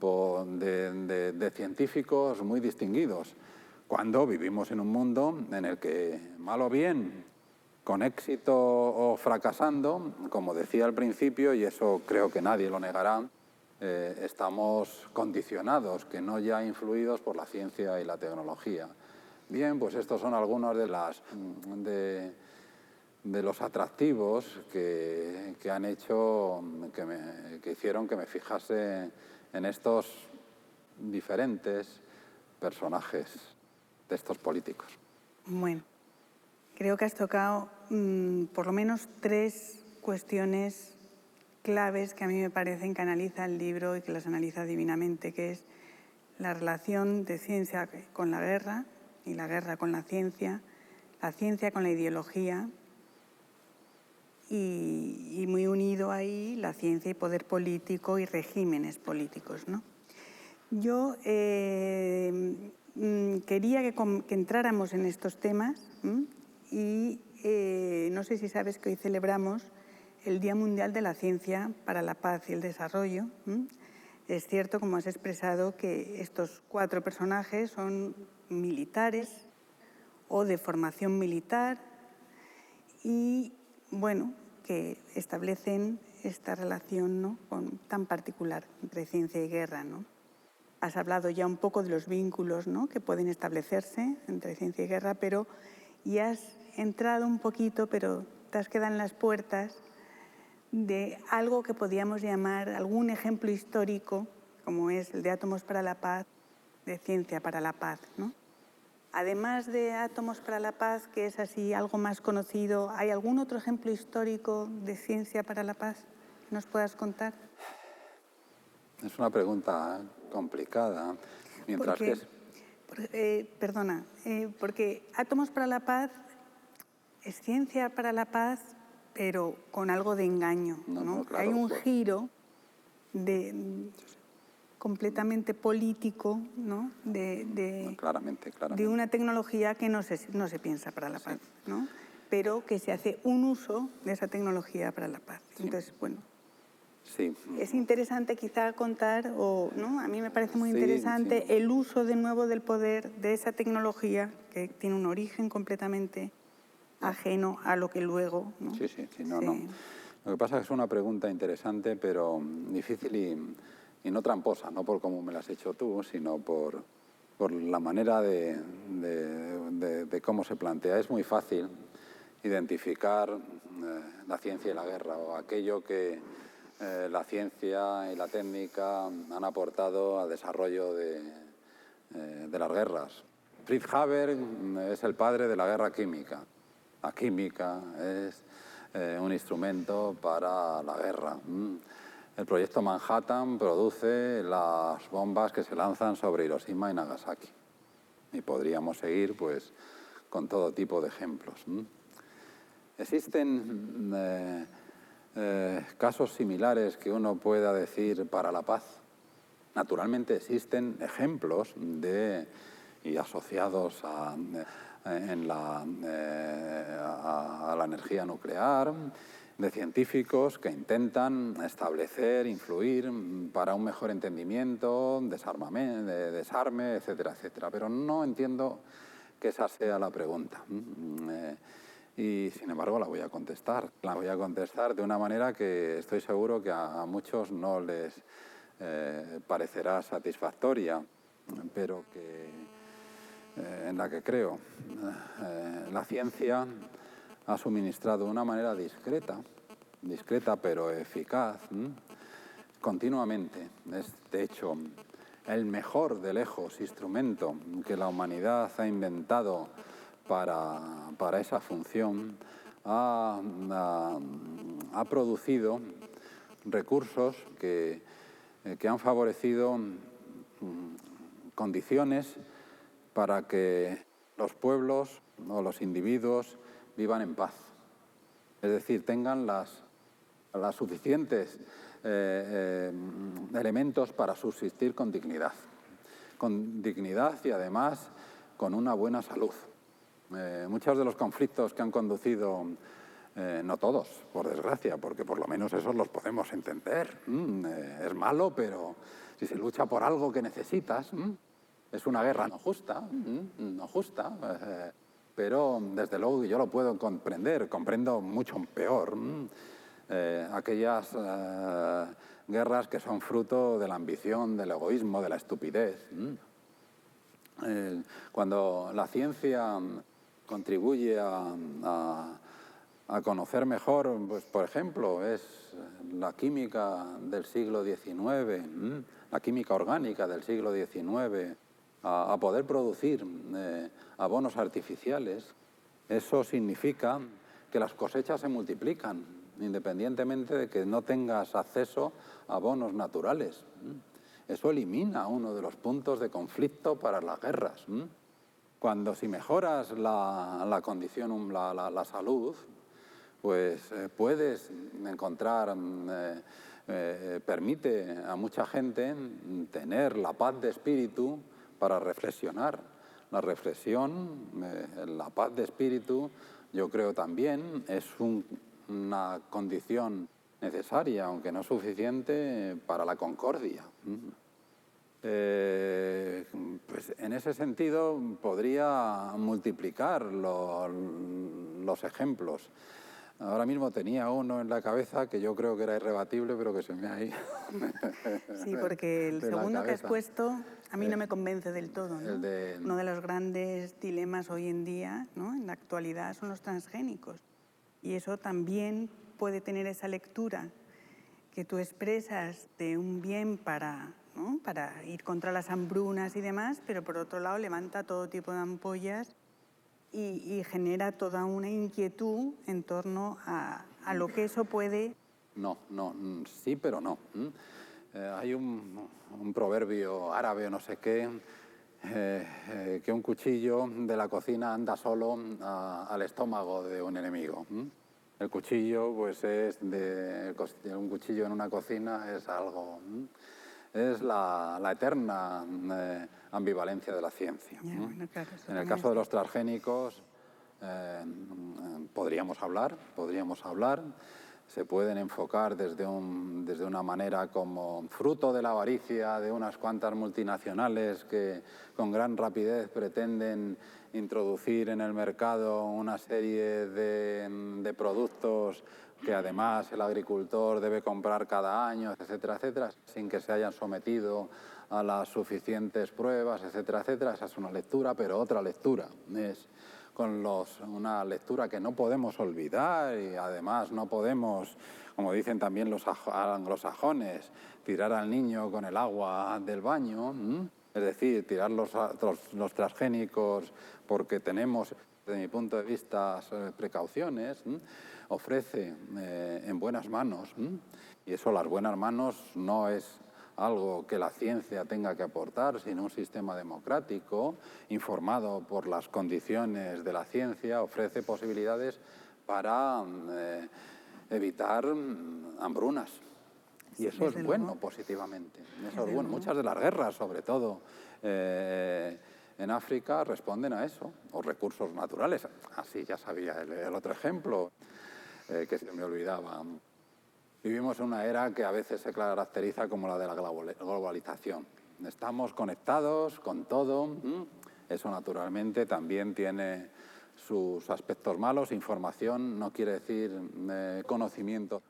de científicos muy distinguidos, cuando vivimos en un mundo en el que, mal o bien, con éxito o fracasando, como decía al principio, y eso creo que nadie lo negará, estamos condicionados, que no ya influidos por la ciencia y la tecnología. Bien, pues estos son algunos de los atractivos que han hecho, que hicieron que me fijase en estos diferentes personajes de estos políticos. Bueno, creo que has tocado por lo menos 3 cuestiones claves que a mí me parecen que analiza el libro y que las analiza divinamente, que es la relación de ciencia con la guerra y la guerra con la ciencia con la ideología y muy unido ahí la ciencia y poder político y regímenes políticos, ¿no? Yo quería que entráramos en estos temas y no sé si sabes que hoy celebramos el Día Mundial de la Ciencia para la Paz y el Desarrollo. Es cierto, como has expresado, que estos 4 personajes son militares o de formación militar y, bueno, que establecen esta relación, ¿no?, tan particular entre ciencia y guerra, ¿no? Has hablado ya un poco de los vínculos, ¿no?, que pueden establecerse entre ciencia y guerra, pero y has entrado un poquito, pero te has quedado en las puertas de algo que podríamos llamar algún ejemplo histórico, como es el de Átomos para la Paz, de Ciencia para la Paz, ¿no? Además de Átomos para la Paz, que es así algo más conocido, ¿hay algún otro ejemplo histórico de Ciencia para la Paz que nos puedas contar? Es una pregunta complicada, mientras que es... Porque Átomos para la Paz es Ciencia para la Paz, pero con algo de engaño, ¿no? Claro, Hay un claro. giro completamente político, ¿no?, Claramente. de una tecnología que no se piensa para la paz, ¿no?, pero que se hace un uso de esa tecnología para la paz. Sí. Entonces, bueno, Sí. es interesante quizá contar, ¿no?, a mí me parece muy interesante sí. el uso de nuevo del poder de esa tecnología que tiene un origen completamente ajeno a lo que luego, ¿no? Sí. No. Lo que pasa es que es una pregunta interesante, pero difícil y no tramposa, no por cómo me la has hecho tú, sino por la manera de cómo se plantea. Es muy fácil identificar la ciencia y la guerra, o aquello que la ciencia y la técnica han aportado al desarrollo de las guerras. Fritz Haber es el padre de la guerra química. La química es un instrumento para la guerra. El proyecto Manhattan produce las bombas que se lanzan sobre Hiroshima y Nagasaki. Y podríamos seguir, pues, con todo tipo de ejemplos. Existen casos similares que uno pueda decir para la paz. Naturalmente existen ejemplos y asociados a la energía nuclear, de científicos que intentan establecer, influir para un mejor entendimiento, desarme, etcétera. Pero no entiendo que esa sea la pregunta. Y sin embargo la voy a contestar. La voy a contestar de una manera que estoy seguro que a muchos no les parecerá satisfactoria, pero en la que creo. La ciencia ha suministrado de una manera discreta pero eficaz, continuamente. Es, de hecho, el mejor de lejos instrumento que la humanidad ha inventado para esa función. Ha producido recursos que han favorecido condiciones para que los pueblos o los individuos vivan en paz. Es decir, tengan las suficientes elementos para subsistir con dignidad. Con dignidad y además con una buena salud. Muchos de los conflictos que han conducido, no todos, por desgracia, porque por lo menos esos los podemos entender. Es malo, pero si se lucha por algo que necesitas, es una guerra no justa, pero desde luego yo lo puedo comprender, comprendo mucho peor aquellas guerras que son fruto de la ambición, del egoísmo, de la estupidez. Cuando la ciencia contribuye a conocer mejor, pues por ejemplo, es la química del siglo XIX, la química orgánica del siglo XIX, a poder producir abonos artificiales, eso significa que las cosechas se multiplican, independientemente de que no tengas acceso a abonos naturales. Eso elimina uno de los puntos de conflicto para las guerras. Cuando si mejoras la condición, la salud, pues puedes encontrar, permite a mucha gente tener la paz de espíritu para reflexionar. La reflexión, la paz de espíritu, yo creo también es una condición necesaria, aunque no suficiente, para la concordia. Pues en ese sentido podría multiplicar los ejemplos. Ahora mismo tenía uno en la cabeza que yo creo que era irrebatible, pero que se me ha ido. Sí, porque el segundo que has puesto a mí no me convence del todo, ¿no? Uno de los grandes dilemas hoy en día, ¿no?, en la actualidad, son los transgénicos. Y eso también puede tener esa lectura que tú expresas de un bien para, ¿no?, para ir contra las hambrunas y demás, pero por otro lado levanta todo tipo de ampollas y genera toda una inquietud en torno a lo que eso puede... No, sí, pero no. Hay un proverbio árabe o no sé qué, que un cuchillo de la cocina anda solo al estómago de un enemigo. El cuchillo, pues un cuchillo en una cocina es algo... Es la eterna ambivalencia de la ciencia. Bueno, claro, en el caso de los transgénicos, podríamos hablar, se pueden enfocar desde una manera como fruto de la avaricia de unas cuantas multinacionales que con gran rapidez pretenden introducir en el mercado una serie de productos que además el agricultor debe comprar cada año, etcétera, etcétera, sin que se hayan sometido a las suficientes pruebas, etcétera, etcétera. Esa es una lectura, pero otra lectura es una lectura que no podemos olvidar y además no podemos, como dicen también los anglosajones, tirar al niño con el agua del baño, es decir, tirar los transgénicos porque tenemos, desde mi punto de vista, precauciones, ofrece en buenas manos, y eso, las buenas manos, no es algo que la ciencia tenga que aportar, sino un sistema democrático, informado por las condiciones de la ciencia, ofrece posibilidades para evitar hambrunas. Y eso es bueno positivamente. Eso es bueno. Muchas de las guerras, sobre todo en África, responden a eso, o recursos naturales. Así ya sabía el otro ejemplo que se me olvidaba. Vivimos en una era que a veces se caracteriza como la de la globalización. Estamos conectados con todo. Eso naturalmente también tiene sus aspectos malos. Información no quiere decir conocimiento.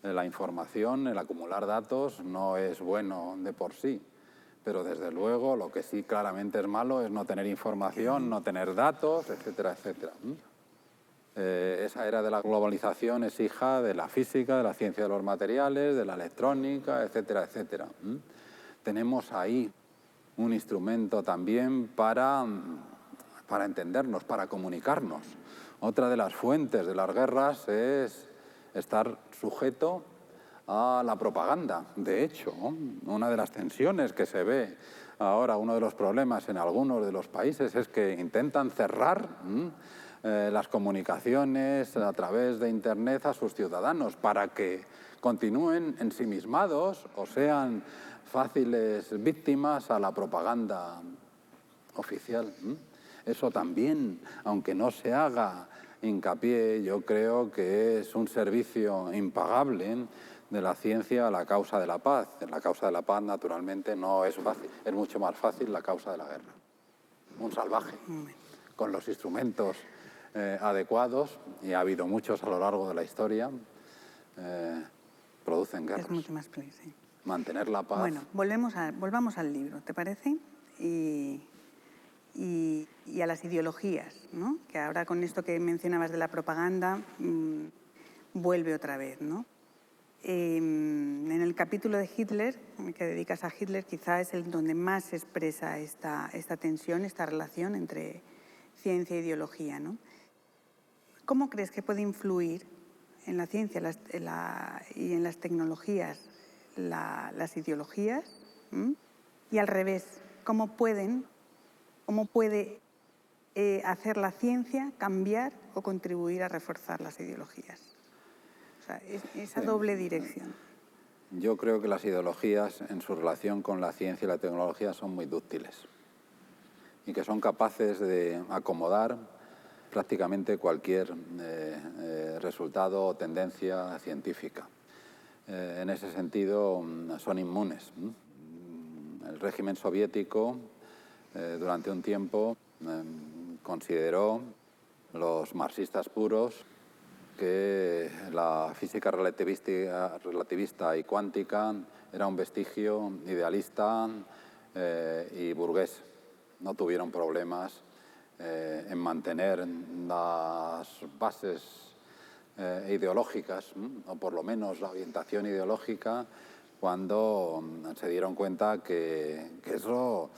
La información, el acumular datos, no es bueno de por sí. Pero desde luego lo que sí claramente es malo es no tener información, no tener datos, etcétera, etcétera. Esa era de la globalización es hija de la física, de la ciencia de los materiales, de la electrónica, etcétera, etcétera. Tenemos ahí un instrumento también para entendernos, para comunicarnos. Otra de las fuentes de las guerras es estar sujeto a la propaganda. De hecho, una de las tensiones que se ve ahora, uno de los problemas en algunos de los países es que intentan cerrar las comunicaciones a través de Internet a sus ciudadanos para que continúen ensimismados o sean fáciles víctimas a la propaganda oficial. Eso también, aunque no se haga hincapié, yo creo que es un servicio impagable de la ciencia a la causa de la paz. La causa de la paz, naturalmente, no es fácil, es mucho más fácil la causa de la guerra. Un salvaje, con los instrumentos adecuados, y ha habido muchos a lo largo de la historia, producen guerras. Es mucho más fácil, sí. Mantener la paz. Bueno, volvamos al libro, ¿te parece? Y a las ideologías, ¿no? Que ahora con esto que mencionabas de la propaganda vuelve otra vez, ¿no? En el capítulo de Hitler, que dedicas a Hitler, quizá es el donde más se expresa esta tensión, esta relación entre ciencia e ideología, ¿no? ¿Cómo crees que puede influir en la ciencia y en las tecnologías las ideologías? Y al revés, ¿cómo puede hacer la ciencia cambiar o contribuir a reforzar las ideologías? O sea, esa doble dirección. Yo creo que las ideologías en su relación con la ciencia y la tecnología son muy dúctiles y que son capaces de acomodar prácticamente cualquier resultado o tendencia científica. En ese sentido, son inmunes. El régimen soviético, durante un tiempo, consideró, los marxistas puros, que la física relativista y cuántica era un vestigio idealista y burgués. No tuvieron problemas en mantener las bases ideológicas, o por lo menos la orientación ideológica, cuando se dieron cuenta que eso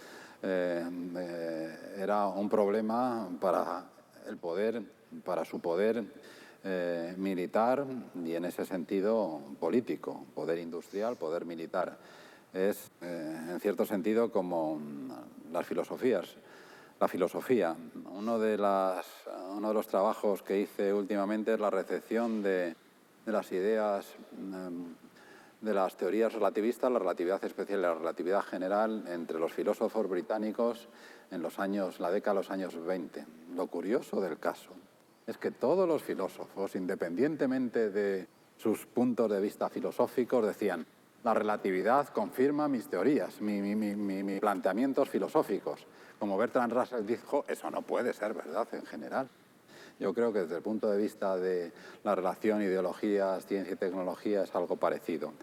era un problema para el poder, para su poder militar y, en ese sentido, político, poder industrial, poder militar. Es, en cierto sentido, como las filosofías. La filosofía. Uno de los trabajos que hice últimamente es la recepción de las ideas de las teorías relativistas, la relatividad especial y la relatividad general, entre los filósofos británicos en la década de los años 20. Lo curioso del caso es que todos los filósofos, independientemente de sus puntos de vista filosóficos, decían: la relatividad confirma mis teorías, mis planteamientos filosóficos. Como Bertrand Russell dijo, eso no puede ser verdad en general. Yo creo que desde el punto de vista de la relación ideologías, ciencia y tecnología es algo parecido.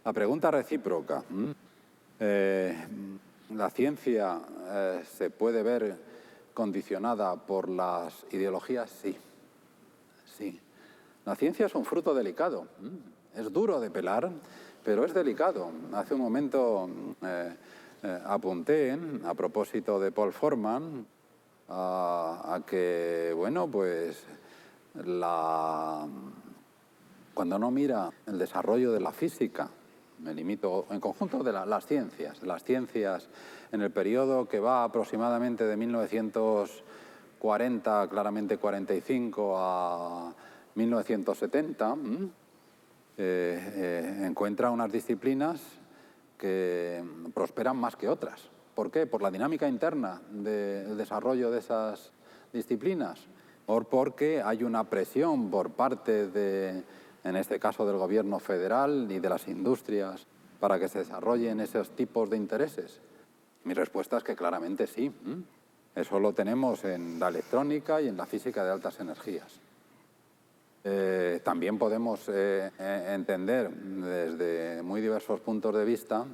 La pregunta recíproca. ¿La ciencia se puede ver condicionada por las ideologías? Sí. Sí. La ciencia es un fruto delicado. Es duro de pelar, pero es delicado. Hace un momento apunté, a propósito de Paul Forman, a que, bueno, pues cuando uno mira el desarrollo de la física, me limito en conjunto de las ciencias en el periodo que va aproximadamente de 1940, claramente 45, a 1970, encuentra unas disciplinas que prosperan más que otras. ¿Por qué? Por la dinámica interna del desarrollo de esas disciplinas, o porque hay una presión por parte en este caso del gobierno federal y de las industrias, para que se desarrollen esos tipos de intereses. Mi respuesta es que claramente sí. Eso lo tenemos en la electrónica y en la física de altas energías. También podemos entender desde muy diversos puntos de vista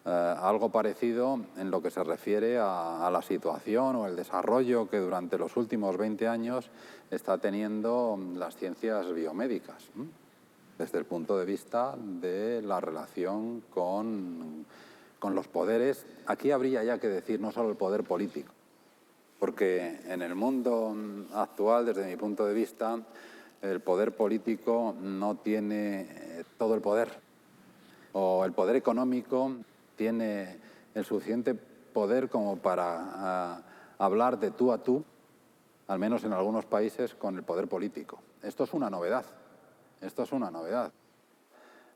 algo parecido en lo que se refiere a la situación o el desarrollo que durante los últimos 20 años está teniendo las ciencias biomédicas, desde el punto de vista de la relación con los poderes. Aquí habría ya que decir no solo el poder político, porque en el mundo actual, desde mi punto de vista, el poder político no tiene todo el poder, o el poder económico tiene el suficiente poder como para hablar de tú a tú, al menos en algunos países, con el poder político. Esto es una novedad.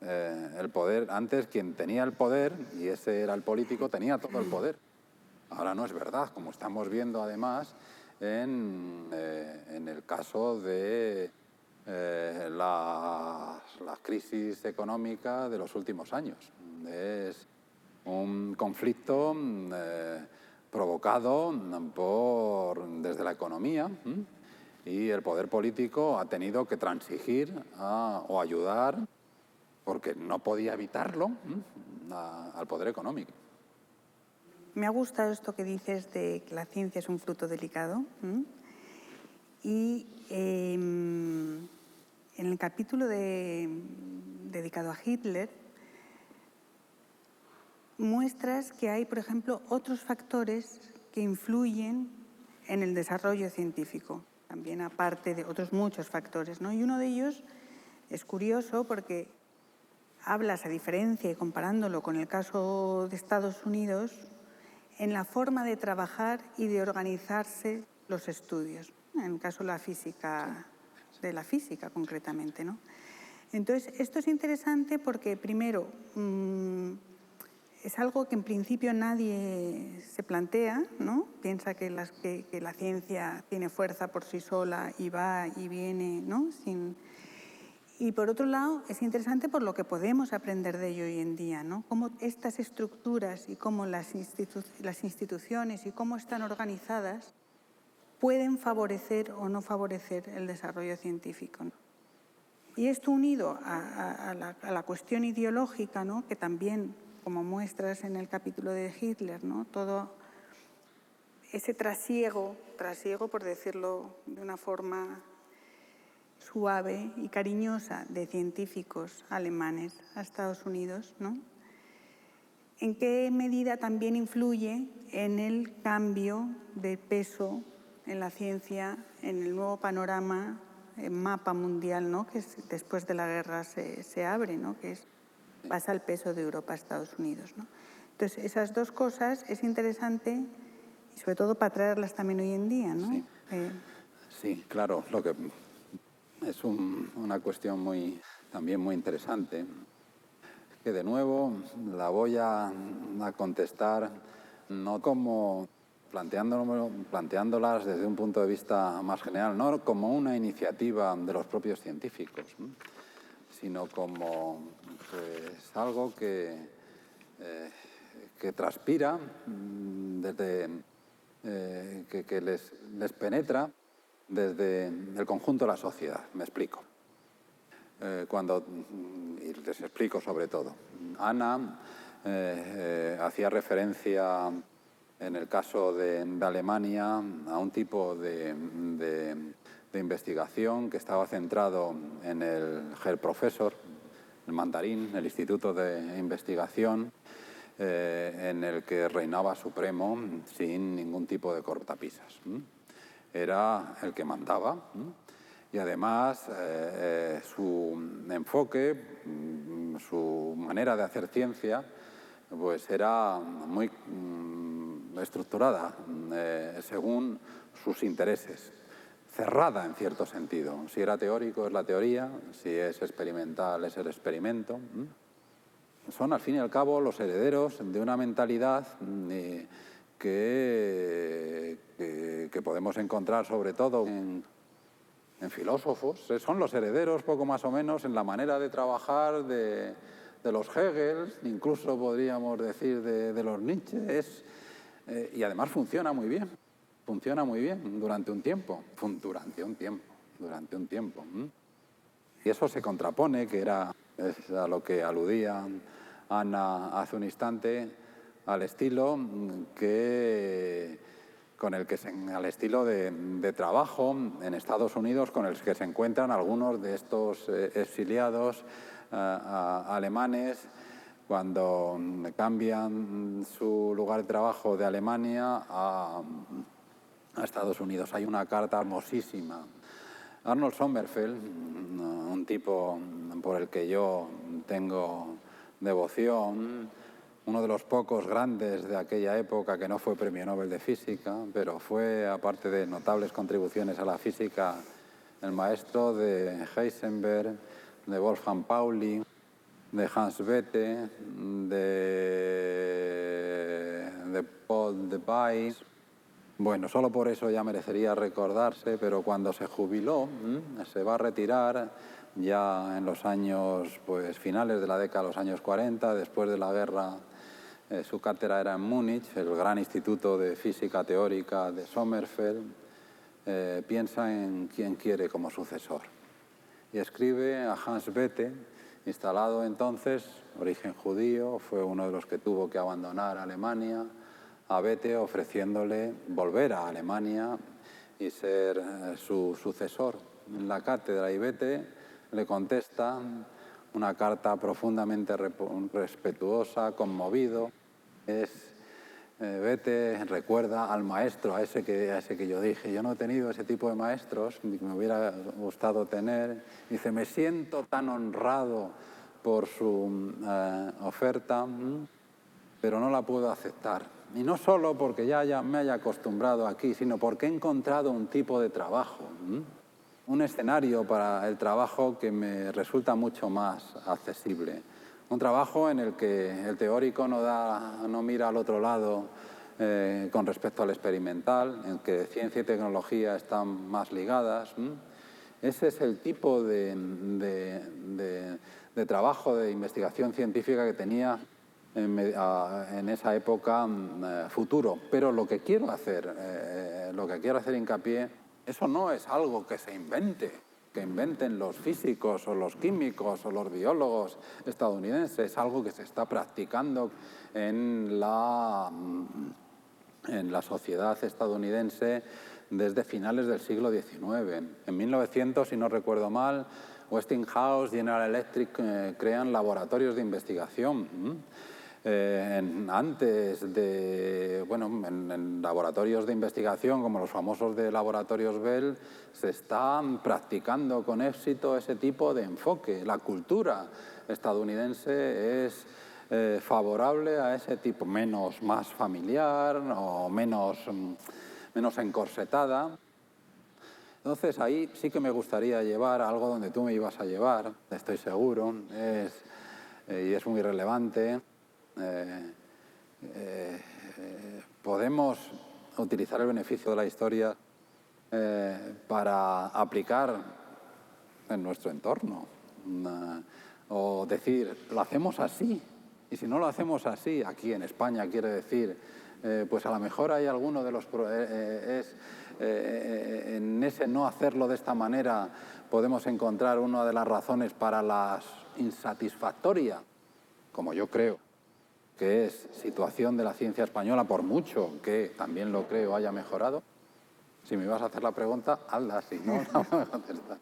El poder, antes quien tenía el poder, y ese era el político, tenía todo el poder. Ahora no es verdad, como estamos viendo además en el caso de la crisis económica de los últimos años. Es un conflicto provocado desde la economía, y el poder político ha tenido que transigir o ayudar, porque no podía evitarlo, al poder económico. Me ha gustado esto que dices de que la ciencia es un fruto delicado. Y en el capítulo dedicado dedicado a Hitler, muestras que hay, por ejemplo, otros factores que influyen en el desarrollo científico, también aparte de otros muchos factores, ¿no? Y uno de ellos es curioso porque hablas, a diferencia y comparándolo con el caso de Estados Unidos, en la forma de trabajar y de organizarse los estudios, en el caso de la física, concretamente, ¿no? Entonces, esto es interesante porque, primero, es algo que en principio nadie se plantea, ¿no? Piensa que la ciencia tiene fuerza por sí sola y va y viene, ¿no? Y por otro lado, es interesante por lo que podemos aprender de ello hoy en día, ¿no? Cómo estas estructuras y cómo las instituciones y cómo están organizadas pueden favorecer o no favorecer el desarrollo científico, ¿no? Y esto unido a la cuestión ideológica, ¿no? Que también, como muestras en el capítulo de Hitler, ¿no? Todo ese trasiego por decirlo de una forma suave y cariñosa, de científicos alemanes a Estados Unidos, ¿no? ¿En qué medida también influye en el cambio de peso en la ciencia, en el nuevo panorama, mapa mundial, ¿no? Que después de la guerra se abre, ¿no? Que pasa el peso de Europa a Estados Unidos, ¿no? Entonces, esas dos cosas es interesante, y sobre todo para traerlas también hoy en día, ¿no? Sí, sí, claro, lo que es una cuestión también muy interesante, que de nuevo la voy a contestar no como planteándolas desde un punto de vista más general, no como una iniciativa de los propios científicos, ¿no? Sino como pues, algo que transpira, que les penetra desde el conjunto de la sociedad. Me explico. Y les explico sobre todo. Ana hacía referencia, en el caso de Alemania, a un tipo de investigación que estaba centrado en el Herr Professor, el mandarín, el Instituto de Investigación, en el que reinaba supremo sin ningún tipo de cortapisas. Era el que mandaba. Y además su enfoque, su manera de hacer ciencia, pues era muy estructurada según sus intereses, cerrada en cierto sentido. Si era teórico es la teoría, si es experimental es el experimento. Son al fin y al cabo los herederos de una mentalidad que podemos encontrar sobre todo en filósofos. Son los herederos poco más o menos en la manera de trabajar de los Hegel, incluso podríamos decir de los Nietzsche, y además funciona muy bien durante un tiempo. Y eso se contrapone, es a lo que aludía Ana hace un instante, al estilo al estilo de trabajo en Estados Unidos con el que se encuentran algunos de estos exiliados alemanes cuando cambian su lugar de trabajo de Alemania a Estados Unidos. Hay una carta hermosísima. Arnold Sommerfeld, un tipo por el que yo tengo devoción, uno de los pocos grandes de aquella época que no fue premio Nobel de Física, pero fue, aparte de notables contribuciones a la física, el maestro de Heisenberg, de Wolfgang Pauli, de Hans Bethe, de Paul Debye. Bueno, solo por eso ya merecería recordarse, pero cuando se jubiló, se va a retirar ya en los años, pues finales de la década de los años 40, después de la guerra. Su cátedra era en Múnich, el gran instituto de física teórica de Sommerfeld. Piensa en quién quiere como sucesor. Y escribe a Hans Bethe, instalado entonces, origen judío, fue uno de los que tuvo que abandonar Alemania, a Bethe ofreciéndole volver a Alemania y ser su sucesor en la cátedra. Y Bethe le contesta una carta profundamente respetuosa, conmovido. Vete, recuerda al maestro, a ese que yo dije. Yo no he tenido ese tipo de maestros, ni me hubiera gustado tener. Dice, me siento tan honrado por su oferta, pero no la puedo aceptar. Y no solo porque ya me haya acostumbrado aquí, sino porque he encontrado un tipo de trabajo, un escenario para el trabajo que me resulta mucho más accesible. Un trabajo en el que el teórico no mira al otro lado con respecto al experimental, en que ciencia y tecnología están más ligadas. Ese es el tipo de trabajo de investigación científica que tenía en esa época futuro. Pero lo que quiero hacer hincapié, eso no es algo que se invente, que inventen los físicos o los químicos o los biólogos estadounidenses, es algo que se está practicando en la sociedad estadounidense desde finales del siglo XIX. En 1900, si no recuerdo mal, Westinghouse, General Electric crean laboratorios de investigación. Antes de, en laboratorios de investigación como los famosos de laboratorios Bell, se están practicando con éxito ese tipo de enfoque. La cultura estadounidense es favorable a ese tipo, más familiar o menos encorsetada. Entonces ahí sí que me gustaría llevar algo donde tú me ibas a llevar, estoy seguro, y es muy relevante. Podemos utilizar el beneficio de la historia para aplicar en nuestro entorno, o decir, lo hacemos así, y si no lo hacemos así, aquí en España quiere decir, pues a lo mejor hay alguno de los... en ese no hacerlo de esta manera podemos encontrar una de las razones para la insatisfactoria, como yo creo, que es situación de la ciencia española, por mucho que también lo creo haya mejorado. Si me ibas a hacer la pregunta, hazla, si no, no me voy a contestar.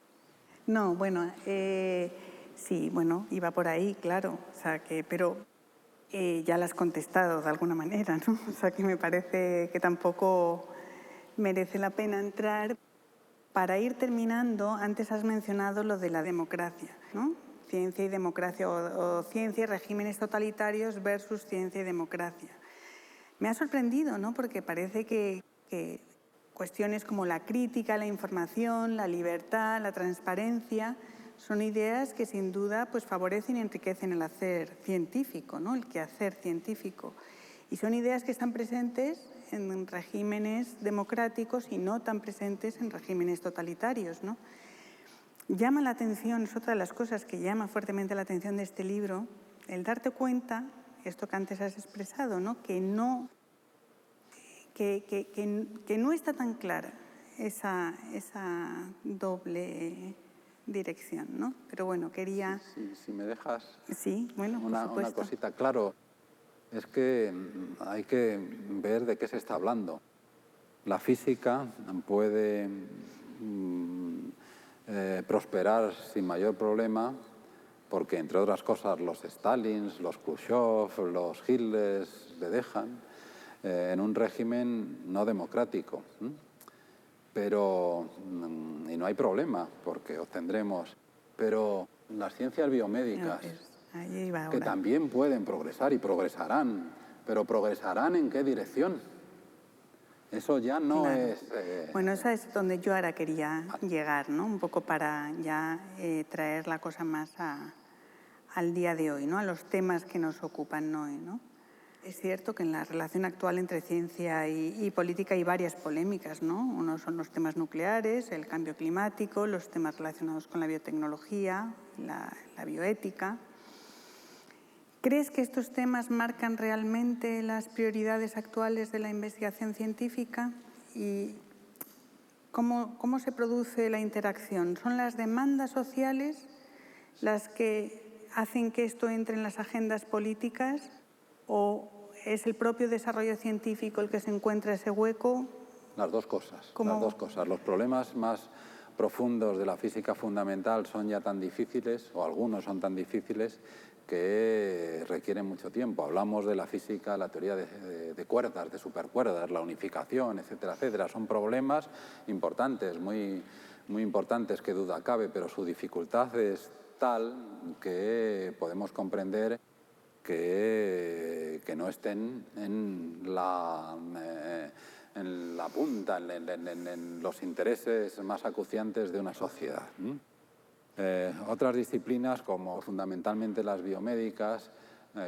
No, bueno, sí, bueno, iba por ahí, claro, o sea que, pero ya la has contestado de alguna manera, ¿no? O sea que me parece que tampoco merece la pena entrar. Para ir terminando, antes has mencionado lo de la democracia, ¿no? Ciencia y democracia, o ciencia y regímenes totalitarios versus ciencia y democracia. Me ha sorprendido, ¿no? Porque parece que cuestiones como la crítica, la información, la libertad, la transparencia, son ideas que sin duda pues, favorecen y enriquecen el hacer científico, ¿no? El quehacer científico. Y son ideas que están presentes en regímenes democráticos y no tan presentes en regímenes totalitarios, ¿no? Llama la atención, es otra de las cosas que llama fuertemente la atención de este libro, el darte cuenta, esto que antes has expresado, ¿no? Que no está tan clara esa doble dirección, ¿no? Pero bueno, quería... Si me dejas sí, bueno, una cosita. Claro, es que hay que ver de qué se está hablando. La física puede prosperar sin mayor problema porque, entre otras cosas, los Stalins, los Khrushchev, los Hitlers le dejan en un régimen no democrático. Pero, y no hay problema porque obtendremos, pero las ciencias biomédicas, que también pueden progresar y progresarán, pero ¿progresarán en qué dirección? Eso ya no es... Bueno, esa es donde yo ahora quería llegar, ¿no? Un poco para ya traer la cosa más al día de hoy, ¿no? A los temas que nos ocupan hoy, ¿no? Es cierto que en la relación actual entre ciencia y política hay varias polémicas, ¿no? Uno son los temas nucleares, el cambio climático, los temas relacionados con la biotecnología, la bioética. ¿Crees que estos temas marcan realmente las prioridades actuales de la investigación científica? ¿Y cómo se produce la interacción? ¿Son las demandas sociales las que hacen que esto entre en las agendas políticas o es el propio desarrollo científico el que se encuentra ese hueco? Las dos cosas. Las dos cosas. Los problemas más profundos de la física fundamental son ya tan difíciles, o algunos son tan difíciles, que requieren mucho tiempo. Hablamos de la física, la teoría de cuerdas, de supercuerdas, la unificación, etcétera, etcétera. Son problemas importantes, muy importantes, que duda cabe, pero su dificultad es tal que podemos comprender que no estén en la punta, en los intereses más acuciantes de una sociedad. Otras disciplinas, como fundamentalmente las biomédicas,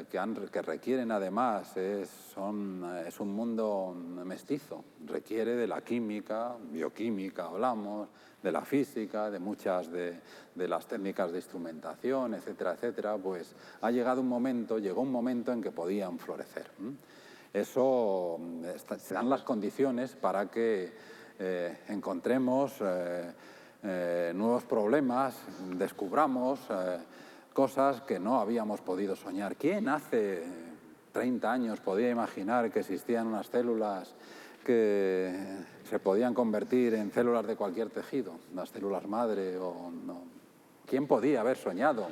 que requieren además, es un mundo mestizo, requiere de la química, bioquímica hablamos, de la física, de muchas de las técnicas de instrumentación, etcétera, etcétera, pues llegó un momento en que podían florecer. Eso, se dan las condiciones para que encontremos nuevos problemas, descubramos cosas que no habíamos podido soñar. ¿Quién hace 30 años podía imaginar que existían unas células que se podían convertir en células de cualquier tejido, las células madre o no? ¿Quién podía haber soñado?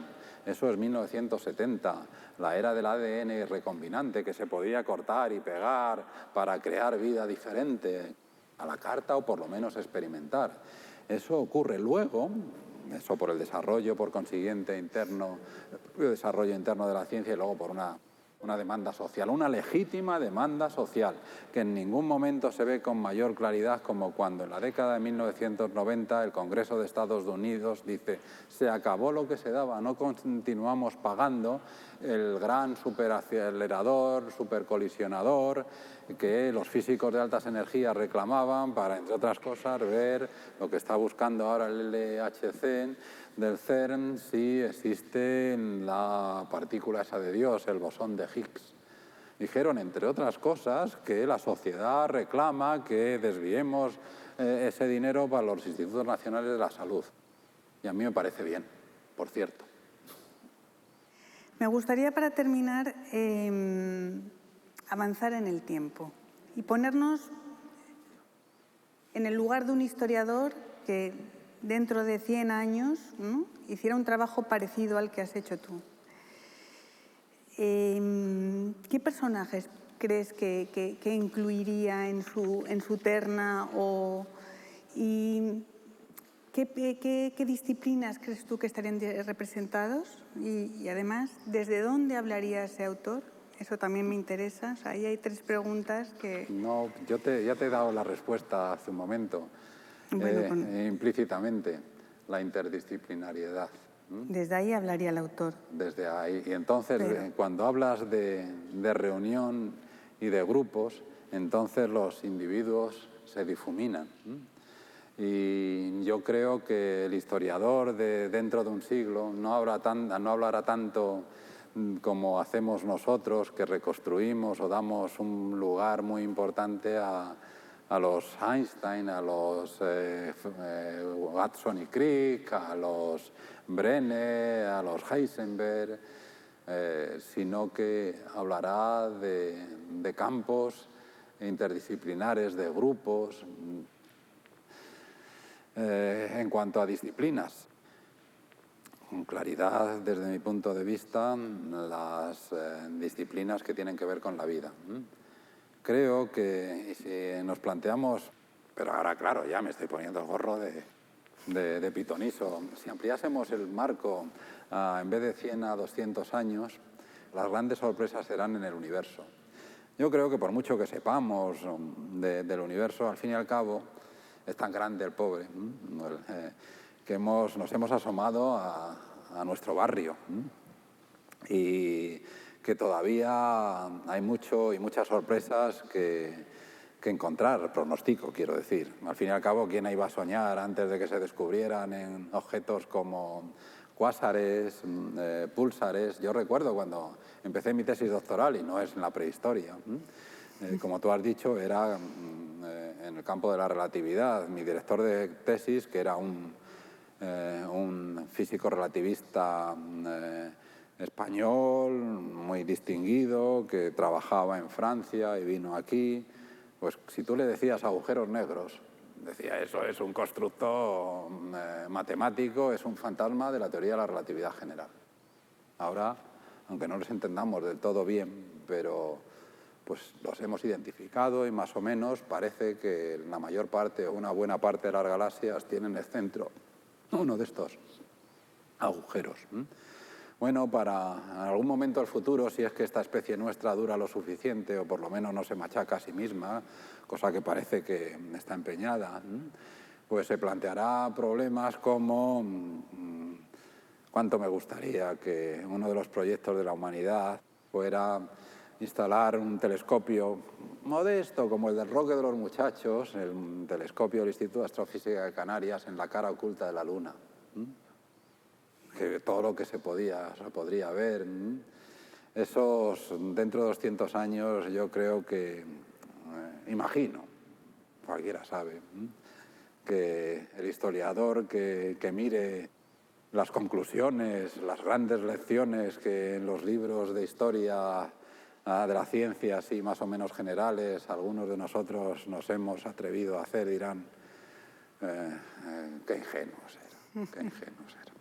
Eso es 1970, la era del ADN recombinante, que se podía cortar y pegar para crear vida diferente, a la carta, o por lo menos experimentar. Eso ocurre luego, eso por el desarrollo, por consiguiente, desarrollo interno de la ciencia, y luego por una demanda social, una legítima demanda social, que en ningún momento se ve con mayor claridad como cuando en la década de 1990 el Congreso de Estados Unidos dice: se acabó lo que se daba, no continuamos pagando el gran superacelerador, supercolisionador que los físicos de altas energías reclamaban para, entre otras cosas, ver lo que está buscando ahora el LHC del CERN, si existe la partícula esa de Dios, el bosón de Higgs. Dijeron, entre otras cosas, que la sociedad reclama que desviemos ese dinero para los institutos nacionales de la salud. Y a mí me parece bien, por cierto. Me gustaría, para terminar, avanzar en el tiempo y ponernos en el lugar de un historiador que dentro de 100 años, ¿no?, hiciera un trabajo parecido al que has hecho tú. ¿Qué personajes crees que incluiría en su terna? ¿Y qué disciplinas crees tú que estarían representados? Y además, ¿desde dónde hablaría ese autor? Eso también me interesa. O sea, ahí hay 3 preguntas que... No, ya te he dado la respuesta hace un momento. Bueno, implícitamente, la interdisciplinariedad. Desde ahí hablaría el autor. Desde ahí. Y entonces, cuando hablas de reunión y de grupos, entonces los individuos se difuminan. Y yo creo que el historiador de dentro de un siglo no hablará tanto como hacemos nosotros, que reconstruimos o damos un lugar muy importante a los Einstein, a los Watson y Crick, a los Brenner, a los Heisenberg, sino que hablará de campos interdisciplinares, de grupos. En cuanto a disciplinas, con claridad, desde mi punto de vista, las disciplinas que tienen que ver con la vida. Creo que si nos planteamos, pero ahora claro, ya me estoy poniendo el gorro de pitoniso, si ampliásemos el marco en vez de 100 a 200 años, las grandes sorpresas serán en el universo. Yo creo que por mucho que sepamos del universo, al fin y al cabo, es tan grande el pobre, que nos hemos asomado a nuestro barrio, y que todavía hay mucho y muchas sorpresas que encontrar, pronostico, quiero decir. Al fin y al cabo, ¿quién iba a soñar antes de que se descubrieran en objetos como cuásares, púlsares? Yo recuerdo cuando empecé mi tesis doctoral, y no es en la prehistoria, como tú has dicho, era en el campo de la relatividad. Mi director de tesis, que era un físico relativista español, muy distinguido, que trabajaba en Francia y vino aquí, pues si tú le decías agujeros negros, Decía, eso es un constructo matemático, es un fantasma de la teoría de la relatividad general. Ahora, aunque no los entendamos del todo bien, pero pues los hemos identificado y más o menos parece que la mayor parte o una buena parte de las galaxias tienen en el centro uno de estos agujeros. Bueno, para en algún momento del futuro, si es que esta especie nuestra dura lo suficiente o por lo menos no se machaca a sí misma, cosa que parece que está empeñada, pues se planteará problemas como cuánto me gustaría que uno de los proyectos de la humanidad fuera instalar un telescopio modesto como el del Roque de los Muchachos, el telescopio del Instituto de Astrofísica de Canarias, en la cara oculta de la Luna. Que todo lo que se podría ver. Esos, dentro de 200 años, yo creo que, imagino, cualquiera sabe, que el historiador que mire las conclusiones, las grandes lecciones que en los libros de historia de la ciencia, así más o menos generales, algunos de nosotros nos hemos atrevido a hacer, dirán, qué ingenuos eran, qué ingenuos eran.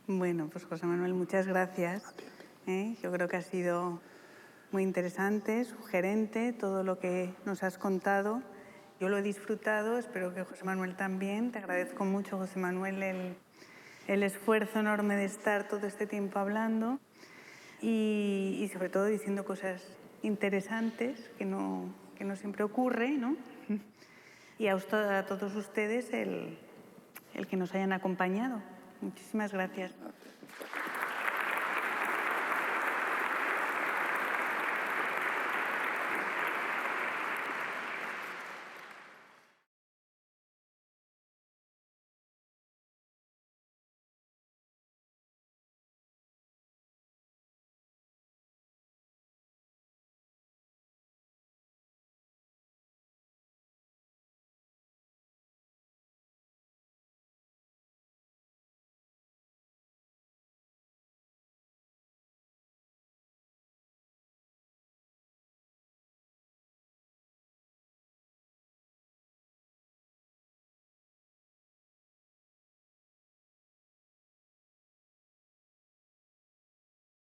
Bueno, pues José Manuel, muchas gracias. Yo creo que ha sido muy interesante, sugerente, todo lo que nos has contado. Yo lo he disfrutado, espero que José Manuel también. Te agradezco mucho, José Manuel, el esfuerzo enorme de estar todo este tiempo hablando y sobre todo diciendo cosas interesantes que no siempre ocurre, ¿no? Y a todos ustedes el que nos hayan acompañado. Muchísimas gracias.